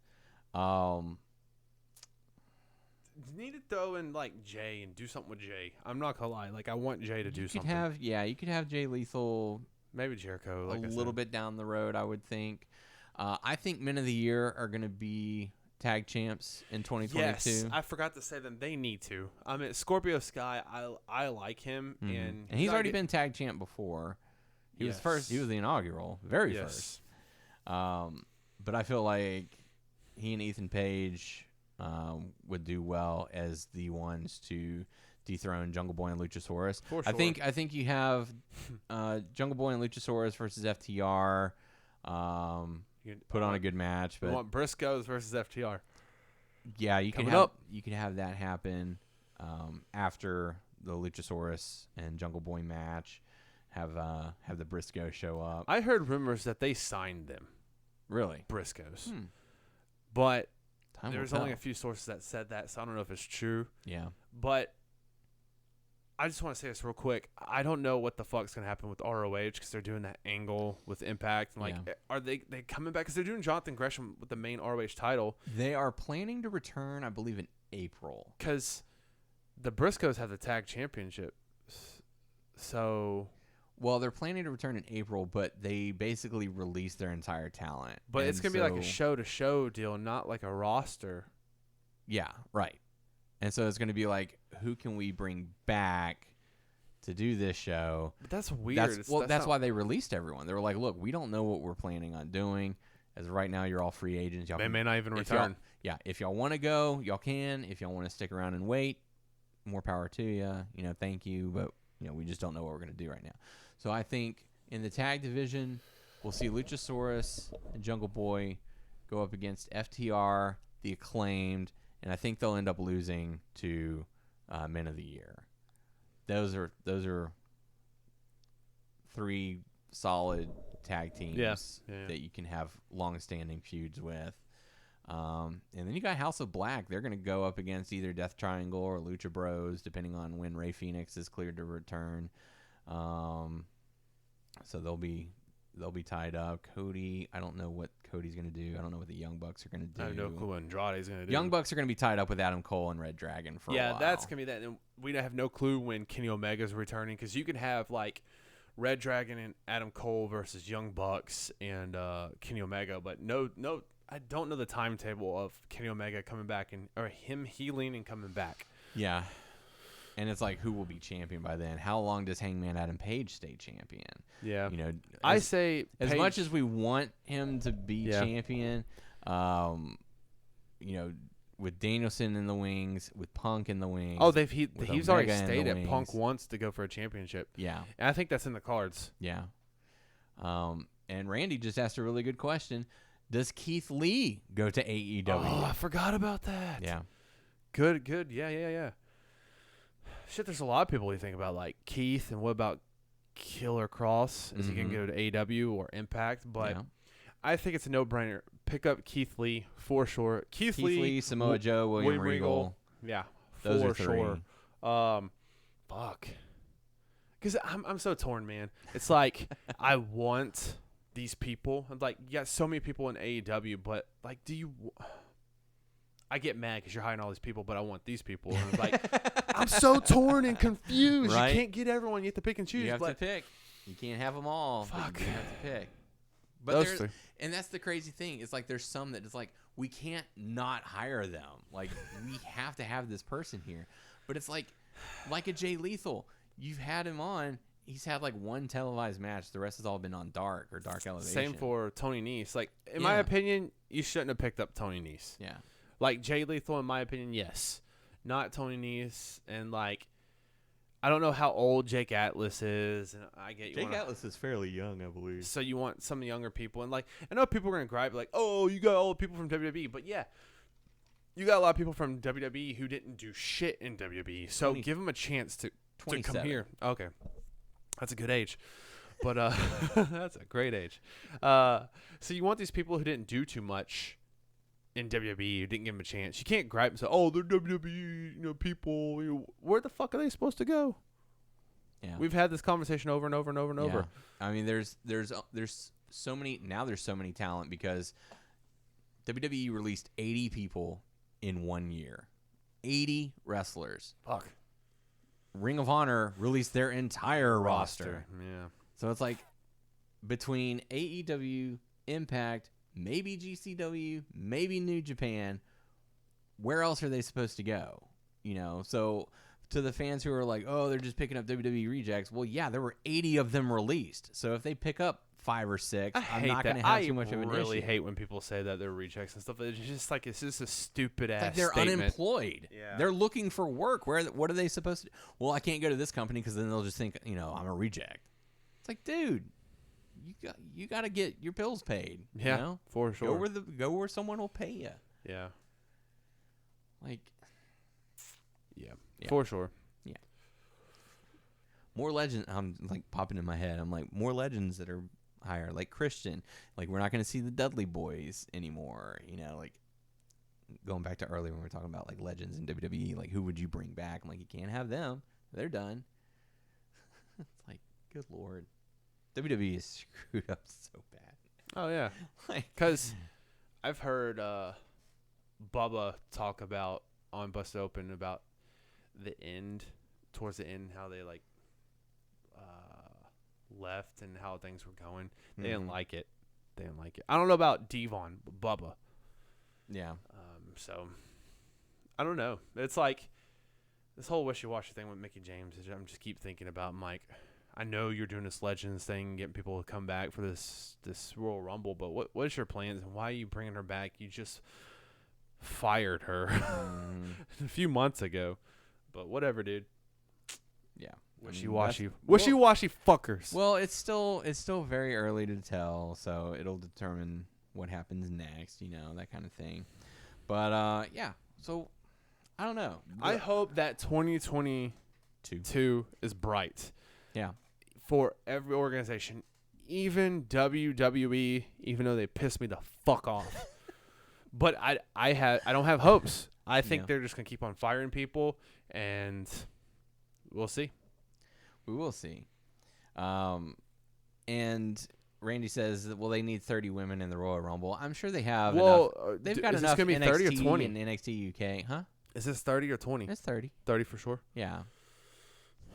You need to throw in like Jay and do something with Jay. I'm not gonna lie, like I want Jay to do something. You could have Jay Lethal, maybe Jericho, like a little bit down the road. I would think. I think Men of the Year are gonna be tag champs in 2022. Yes, I forgot to say them. They need to. I mean, Scorpio Sky, I like him, and he's already been tag champ before. He was first. He was the inaugural, very first. But I feel like he and Ethan Page would do well as the ones to dethrone Jungle Boy and Luchasaurus. For sure. I think you have Jungle Boy and Luchasaurus versus FTR. Put on a good match, but you want Briscoes versus FTR. Yeah, you could have that happen after the Luchasaurus and Jungle Boy match. Have the Briscoe show up. I heard rumors that they signed them. Really? Briscoes. But Time there's only a few sources that said that, so I don't know if it's true. Yeah. But I just want to say this real quick. I don't know what the fuck's going to happen with ROH because they're doing that angle with Impact. And are they coming back? Because they're doing Jonathan Gresham with the main ROH title. They are planning to return, I believe, in April. Because the Briscoes have the tag championship. So... Well, they're planning to return in April, but they basically released their entire talent. But it's going to be like a show-to-show deal, not like a roster. Yeah, right. And so it's going to be like, who can we bring back to do this show? But that's weird. That's why they released everyone. They were like, look, we don't know what we're planning on doing. As of right now, you're all free agents. They may not even return. If y'all want to go, y'all can. If y'all want to stick around and wait, more power to you. Thank you, but we just don't know what we're going to do right now. So I think in the tag division, we'll see Luchasaurus and Jungle Boy go up against FTR, the Acclaimed, and I think they'll end up losing to Men of the Year. Those are 3 solid tag teams that you can have long-standing feuds with. And then you got House of Black. They're going to go up against either Death Triangle or Lucha Bros, depending on when Rey Fenix is cleared to return. So they'll be tied up. Cody, I don't know what Cody's going to do. I don't know what the Young Bucks are going to do. I have no clue what Andrade's going to do. Young Bucks are going to be tied up with Adam Cole and Red Dragon for a while. Yeah, that's going to be that. And we have no clue when Kenny Omega's returning, because you can have like Red Dragon and Adam Cole versus Young Bucks and Kenny Omega, but no, I don't know the timetable of Kenny Omega coming back or him healing and coming back. Yeah. And it's like, who will be champion by then? How long does Hangman Adam Page stay champion? Yeah. I say as much as we want him to be champion, with Danielson in the wings, with Punk in the wings. Oh, he's already stayed at Punk once to go for a championship. Yeah. And I think that's in the cards. Yeah. And Randy just asked a really good question. Does Keith Lee go to AEW? Oh, I forgot about that. Yeah. Good. Yeah. Shit, there's a lot of people we think about, like Keith, and what about Killer Cross? Is he going to go to AEW or Impact? But I think it's a no-brainer. Pick up Keith Lee for sure. Keith Lee, Samoa Joe, William Regal. Yeah, those for are 3. Sure. Fuck. Because I'm so torn, man. It's like I want these people. Like, you got so many people in AEW, but like, I get mad because you're hiring all these people, but I want these people. And it's like, I'm so torn and confused. Right? You can't get everyone. You have to pick and choose. You have to pick. You can't have them all. Fuck. You have to pick. But and that's the crazy thing. It's like there's some that it's like we can't not hire them. Like, we have to have this person here. But it's like a Jay Lethal. You've had him on. He's had like 1 televised match. The rest has all been on Dark or Dark Elevation. Same for Tony Nese. Like, in my opinion, you shouldn't have picked up Tony Nese. Yeah. Like, Jay Lethal, in my opinion, yes. Not Tony Nese. And, like, I don't know how old Jake Atlas is. And I get Jake Atlas is fairly young, I believe. So you want some younger people. And, like, I know people are going to gripe, like, oh, you got all the people from WWE. But, yeah, you got a lot of people from WWE who didn't do shit in WWE. So give them a chance to come here. Okay. That's a good age. But that's a great age. So you want these people who didn't do too much in WWE, who didn't give them a chance. You can't gripe and say, "Oh, they're WWE, people. Where the fuck are they supposed to go?" Yeah, we've had this conversation over and over and over and over. I mean, there's so many now. There's so many talent because WWE released 80 people in 1 year, 80 wrestlers. Fuck. Ring of Honor released their entire roster. Yeah. So it's like between AEW, Impact, maybe GCW, maybe New Japan, where else are they supposed to go? So to the fans who are like, oh, they're just picking up WWE rejects. Well, yeah, there were 80 of them released. So if they pick up 5 or 6, I'm not going to have too much of an issue. I really hate when people say that they're rejects and stuff. It's just a stupid ass they're statement. Unemployed. Yeah. They're looking for work. What are they supposed to do? Well, I can't go to this company because then they'll just think, I'm a reject. It's like, dude, you got to get your bills paid. Yeah, for sure. Go where someone will pay you. Yeah. Yeah, for sure. Yeah. More legends. I'm like popping in my head. I'm like more legends that are higher, like Christian. Like we're not going to see the Dudley Boys anymore. Like going back to earlier when we were talking about like legends in WWE. Like who would you bring back? I'm like, you can't have them. They're done. It's like, good Lord. WWE is screwed up so bad. Oh, yeah. Because I've heard Bubba talk about on Busted Open about towards the end, how they left and how things were going. They didn't like it. I don't know about Devon, but Bubba. Yeah. So, I don't know. It's like this whole wishy-washy thing with Mickey James. I'm just keep thinking about Mike. I know you're doing this Legends thing, getting people to come back for this Royal Rumble, but what is your plans and why are you bringing her back? You just fired her a few months ago, but whatever, dude. Yeah. Wishy-washy fuckers. Well, it's still very early to tell, so it'll determine what happens next, that kind of thing. But yeah, so I don't know. I hope that 2022 is bright. Yeah. For every organization, even WWE, even though they piss me the fuck off. But I don't have hopes. I think they're just gonna keep on firing people, and we'll see. We will see. And Randy says that, well, they need 30 women in the Royal Rumble. I'm sure they have enough. They've got enough. Is this gonna be 30 or 20 in NXT UK? Huh? Is this 30 or 20? It's 30. 30 for sure. Yeah.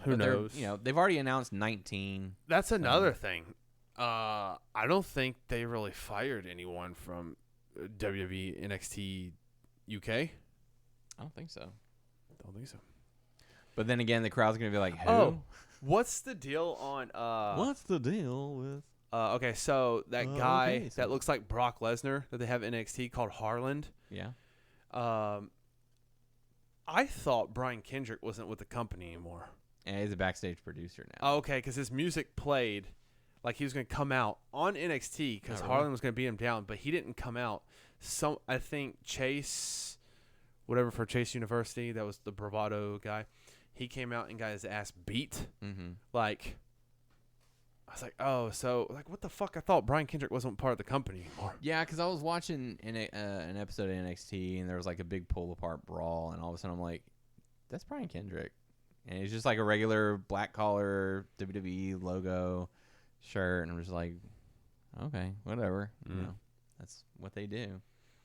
Who knows? They've already announced 19. That's another thing. I don't think they really fired anyone from WWE NXT UK. I don't think so. So. But then again, the crowd's gonna be like, "Who? Oh, what's the deal on? What's the deal with?" Okay, so that guy that looks like Brock Lesnar that they have in NXT called Harland. Yeah. I thought Brian Kendrick wasn't with the company anymore. And he's a backstage producer now. Oh, okay, because his music played like he was going to come out on NXT because Harland was going to beat him down, but he didn't come out. I think Chase, whatever for Chase University, that was the bravado guy. He came out and got his ass beat. Mm-hmm. Like, I was like, oh, so like, what the fuck? I thought Brian Kendrick wasn't part of the company anymore. Yeah, because I was watching an episode of NXT and there was like a big pull apart brawl, and all of a sudden I'm like, that's Brian Kendrick. And he's just like a regular black collar WWE logo shirt, and I'm just like, okay, whatever. That's what they do.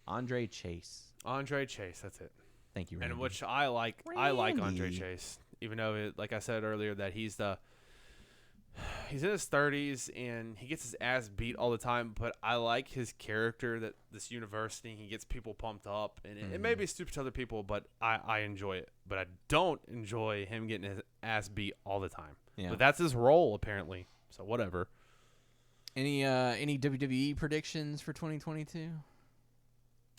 Andre Chase, that's it. Thank you, Randy. And which I like. Randy. I like Andre Chase, even though, like I said earlier, that he's in his 30s and he gets his ass beat all the time. But I like his character, that this university, he gets people pumped up, and it may be stupid to other people, but I enjoy it. But I don't enjoy him getting his ass beat all the time. Yeah. But that's his role apparently. So whatever. Any WWE predictions for 2022?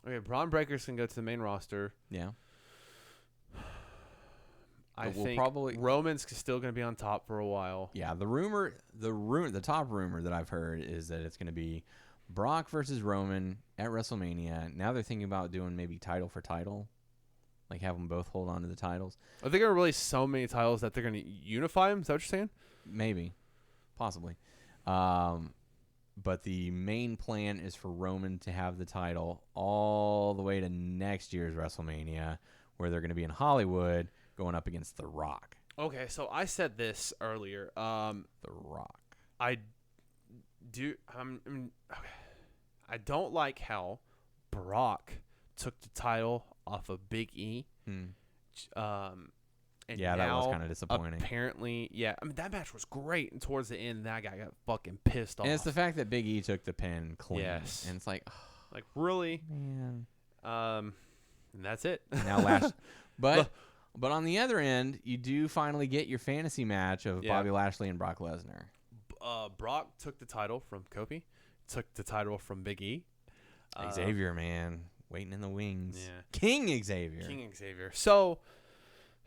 Okay, Braun Breaker's can go to the main roster. Yeah. I think probably Roman's still going to be on top for a while. Yeah, the top rumor that I've heard is that it's going to be Brock versus Roman at WrestleMania. Now they're thinking about doing maybe title for title, like have them both hold on to the titles. Are they going to release so many titles that they're going to unify them? Is that what you're saying? Maybe, possibly. But the main plan is for Roman to have the title all the way to next year's WrestleMania, where they're going to be in Hollywood going up against The Rock. Okay, so I said this earlier. The Rock. I don't like how Brock took the title off of Big E. And yeah, that was kind of disappointing. Apparently, yeah. I mean, that match was great, and towards the end, that guy got fucking pissed off. And it's the fact that Big E took the pin clean. Yes. And it's like, like really? Man. And that's it. Now But on the other end, you do finally get your fantasy match of Bobby Lashley and Brock Lesnar. Brock took the title from Kofi, took the title from Big E. Xavier, man, waiting in the wings. Yeah. King Xavier. So,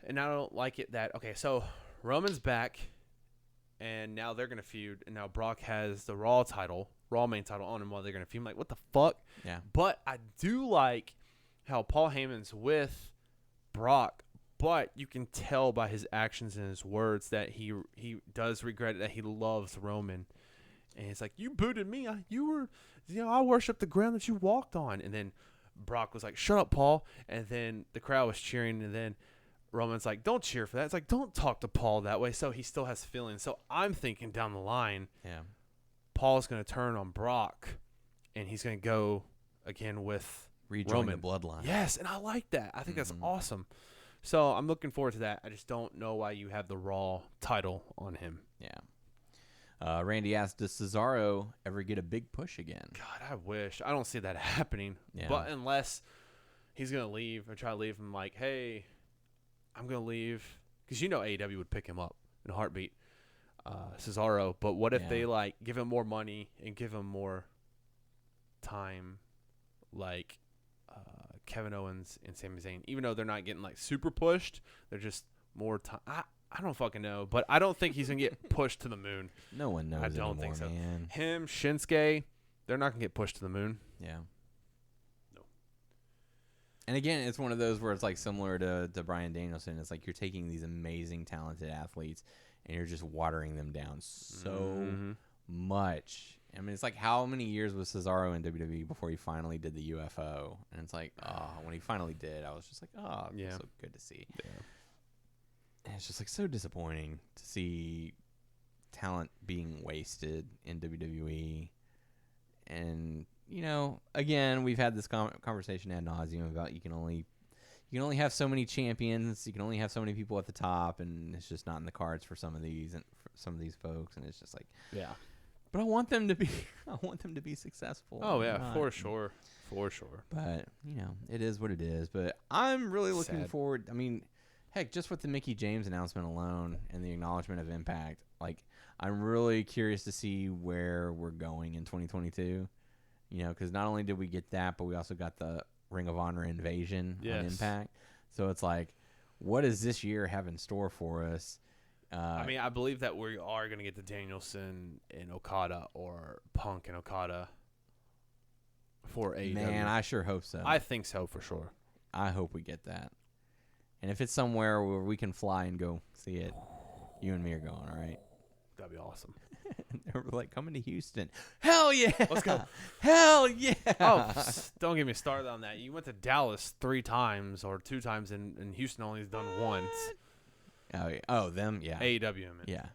and I don't like it that, okay, so Roman's back, and now they're going to feud, and now Brock has the Raw main title on him while they're going to feud. I'm like, what the fuck? Yeah. But I do like how Paul Heyman's with Brock, but you can tell by his actions and his words that he does regret it, that he loves Roman. And it's like, you booted me. I worship the ground that you walked on. And then Brock was like, shut up, Paul. And then the crowd was cheering. And then Roman's like, don't cheer for that. It's like, don't talk to Paul that way. So he still has feelings. So I'm thinking down the line, Paul's going to turn on Brock, and he's going to go again with Rejoin Roman. the bloodline. Yes, and I like that. I think that's awesome. So I'm looking forward to that. I just don't know why you have the Raw title on him. Yeah. Randy asked, does Cesaro ever get a big push again? God, I wish. I don't see that happening. Yeah. But unless he's going to leave or try to leave him like, hey, I'm going to leave. Because AEW would pick him up in a heartbeat. Cesaro. But what if they like give him more money and give him more time, like Kevin Owens and Sami Zayn? Even though they're not getting like super pushed, they're just more time. I don't fucking know, but I don't think he's gonna get pushed to the moon. No one knows. I don't anymore, think so. Man. Him, Shinsuke, they're not gonna get pushed to the moon. Yeah. No. And again, it's one of those where it's like similar to Bryan Danielson. It's like you're taking these amazing, talented athletes and you're just watering them down so much. I mean, it's like how many years was Cesaro in WWE before he finally did the UFO? And it's like, when he finally did, I was just like, so good to see. Yeah. And it's just like so disappointing to see talent being wasted in WWE. And, you know, again, we've had this conversation ad nauseum about you can only have so many champions, you can only have so many people at the top, and it's just not in the cards for some of these folks. And it's just like, but I want them to be successful. Oh yeah, for sure. But you know, it is what it is. But I'm really looking forward. I mean, heck, just with the Mickie James announcement alone and the acknowledgement of Impact, like I'm really curious to see where we're going in 2022. You know, because not only did we get that, but we also got the Ring of Honor invasion on Impact. So it's like, what does this year have in store for us? I mean, I believe that we are going to get the Danielson and Okada or Punk and Okada for AEW. Man, I sure hope so. I think so for sure. I hope we get that. And if it's somewhere where we can fly and go see it, you and me are going, all right? That'd be awesome. They were like, coming to Houston. Hell yeah. Let's go. Hell yeah. Oh, don't get me started on that. You went to Dallas 3 times or 2 times, and Houston only has done once. Oh, yeah. Oh, them, yeah. AEW, I mean. Yeah.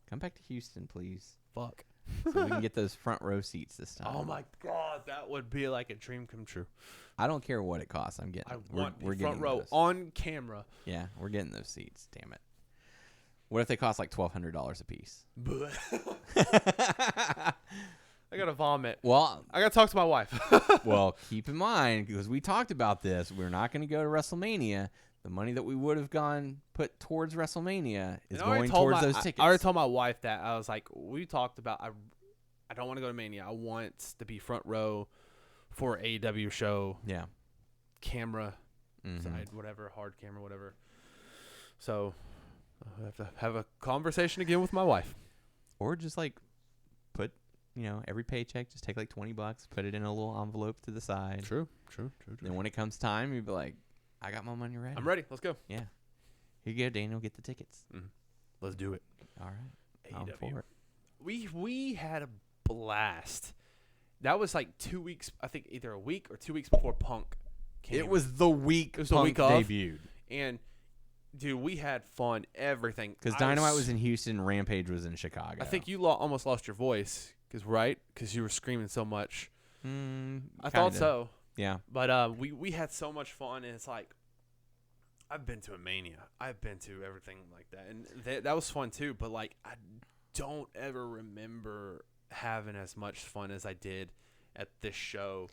Come back to Houston, please. Fuck. So we can get those front row seats this time. Oh, my God. That would be like a dream come true. I don't care what it costs. I'm getting. We're front row those. On camera. Yeah, we're getting those seats. Damn it. What if they cost like $1,200 a piece? I gotta vomit. Well, I gotta talk to my wife. Well, keep in mind, because we talked about this, we're not going to go to WrestleMania. The money that we would have put towards WrestleMania is going towards those tickets. I already told my wife that. I was like, we talked about, I don't want to go to Mania. I want to be front row for AEW show. Yeah. Camera, side, whatever, hard camera, whatever. So I have to have a conversation again with my wife. Or just like put, every paycheck, just take like $20, put it in a little envelope to the side. True. Then when it comes time, you'd be like, I got my money ready. I'm ready. Let's go. Yeah. Here you go, Daniel. Get the tickets. Let's do it. All right. AEW. I'm for it. We had a blast. That was like 2 weeks, I think either a week or 2 weeks before Punk came. It was the week Punk debuted. And, dude, we had fun, everything. Because Dynamite was in Houston, Rampage was in Chicago. I think you almost lost your voice, because you were screaming so much. I thought so. Yeah. But we had so much fun, and it's like, I've been to a Mania. I've been to everything like that. And that was fun, too. But, like, I don't ever remember having as much fun as I did at this show.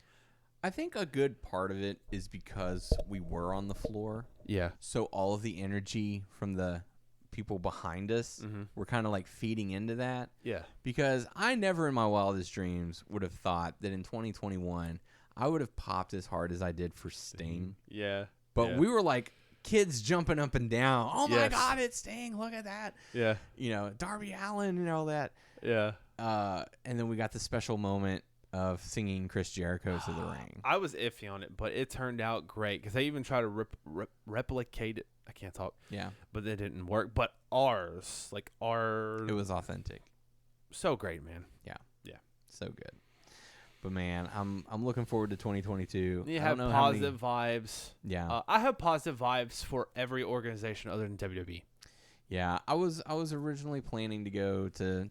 I think a good part of it is because we were on the floor. Yeah. So all of the energy from the people behind us were kind of like feeding into that. Yeah. Because I never in my wildest dreams would have thought that in 2021 I would have popped as hard as I did for Sting. Yeah. But we were like kids jumping up and down. Oh my Yes. God, it's Sting. Look at that. Yeah. Darby Allin and all that. Yeah. And then we got the special moment of singing Chris Jericho to the ring. I was iffy on it, but it turned out great because they even tried to replicate it. I can't talk. Yeah. But it didn't work. But ours, it was authentic. So great, man. Yeah. Yeah. So good. But man, I'm looking forward to 2022. You have positive vibes. Yeah. I have positive vibes for every organization other than WWE. Yeah. I was originally planning to go to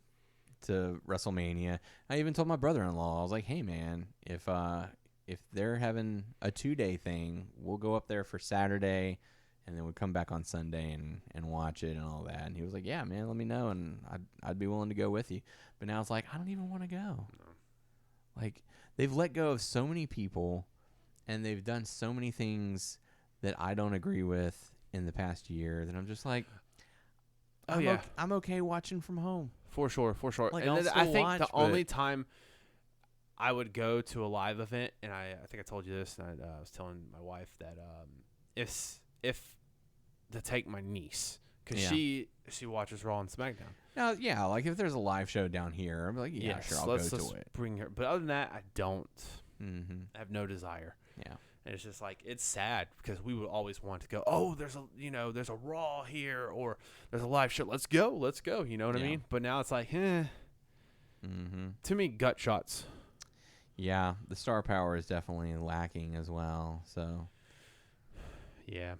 WrestleMania. I even told my brother-in-law, I was like, hey man, if they're having a 2-day thing, we'll go up there for Saturday and then we'll come back on Sunday and watch it and all that. And he was like, yeah man, let me know and I'd be willing to go with you. But now it's like, I don't even want to go. No. Like, they've let go of so many people and they've done so many things that I don't agree with in the past year that I'm just like, I'm okay watching from home. For sure. Like, And I'll then I still think watch, the but- only time I would go to a live event, and I think I told you this, and I was telling my wife that if to take my niece, because she watches Raw and SmackDown. Now, yeah, like if there's a live show down here, I'm like, yeah, sure, I'll go let's to it. bring her. But other than that, I don't. Mm-hmm. I have no desire. Yeah. And it's just like, it's sad because we would always want to go, oh, there's a Raw here, or there's a live show. Let's go. You know what I mean? But now it's like, too many gut shots. Yeah, the star power is definitely lacking as well. So, yeah.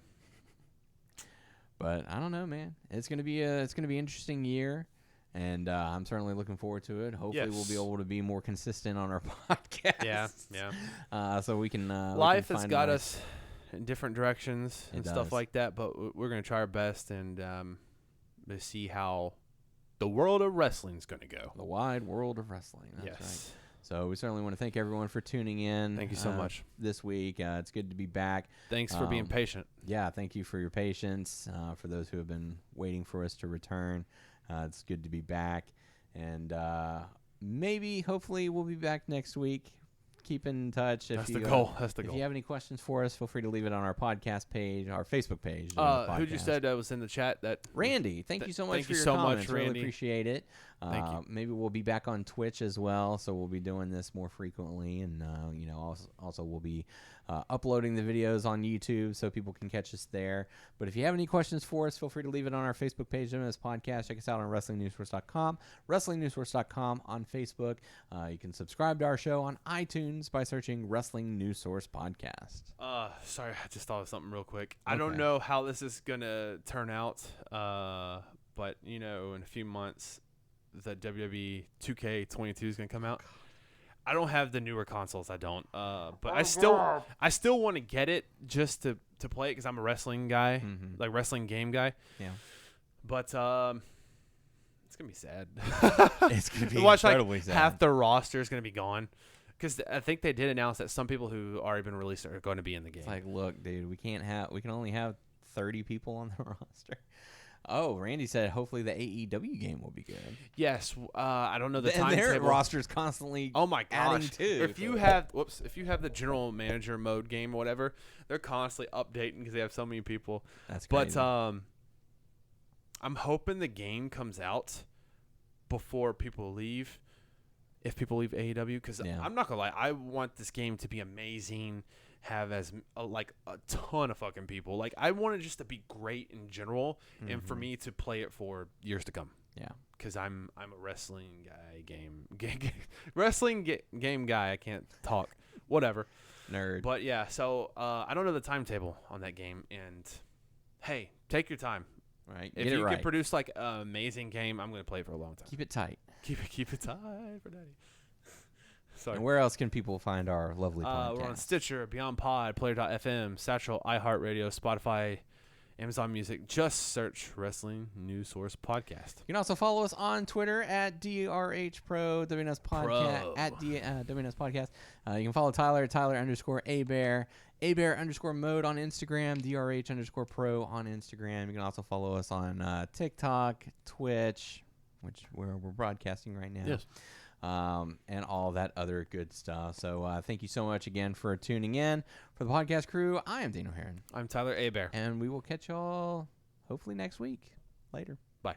But I don't know, man. It's gonna be an interesting year, and I'm certainly looking forward to it. Hopefully, we'll be able to be more consistent on our podcast. Yeah. So we can. Life has got us in different directions and stuff like that, but we're gonna try our best and to see how the world of wrestling is gonna go. The wide world of wrestling. That's right. So we certainly want to thank everyone for tuning in. Thank you so much this week. It's good to be back. Thanks for being patient. Yeah, thank you for your patience. For those who have been waiting for us to return, it's good to be back. And hopefully, we'll be back next week. Keep in touch. That's the goal. If you have any questions for us, feel free to leave it on our podcast page, our Facebook page. Who just said was in the chat? That Randy. Thank you so much for your comments. Really appreciate it. Thank you. Maybe we'll be back on Twitch as well, so we'll be doing this more frequently, and also we'll be uploading the videos on YouTube so people can catch us there. But if you have any questions for us, feel free to leave it on our Facebook page, WNS Podcast. Check us out on WrestlingNewsSource.com, WrestlingNewsSource.com on Facebook. You can subscribe to our show on iTunes by searching Wrestling News Source Podcast. Sorry, I just thought of something real quick. Okay. I don't know how this is gonna turn out, but in a few months, the WWE 2K22 is gonna come out. I don't have the newer consoles. I don't. But I still want to get it just to play it because I'm a wrestling guy, like wrestling game guy. Yeah. But it's gonna be sad. It's gonna be incredibly sad. Half the roster is gonna be gone. Because I think they did announce that some people who already been released are going to be in the game. It's like, look, dude, we can only have 30 people on the roster. Oh, Randy said hopefully the AEW game will be good. Yes, I don't know the timetable. And their roster's constantly adding to. If you have the general manager mode game or whatever, they're constantly updating because they have so many people. That's crazy. But I'm hoping the game comes out before people leave. If people leave AEW, because I'm not gonna lie, I want this game to be amazing, have a ton of fucking people. Like I want it just to be great in general, and for me to play it for years to come. Yeah, because I'm a wrestling guy, wrestling game guy. I can't talk, whatever, nerd. But yeah, so I don't know the timetable on that game, and hey, take your time. Right, if you can produce like an amazing game, I'm gonna play it for a long time. Keep it tight. Keep it tight for daddy. Sorry. And where else can people find our lovely podcast? We're on Stitcher, Beyond Pod, Player.fm, Satchel, iHeartRadio, Spotify, Amazon Music. Just search Wrestling News Source Podcast. You can also follow us on Twitter at DRHPro, WNS Podcast, at WNS Podcast. You can follow Tyler at Tyler_Abear, Abear_mode on Instagram, DRH_pro on Instagram. You can also follow us on TikTok, Twitch, where we're broadcasting right now. Yes. And all that other good stuff. So thank you so much again for tuning in. For the podcast crew, I am Daniel Heron. I'm Tyler Abear. And we will catch y'all hopefully next week. Later. Bye.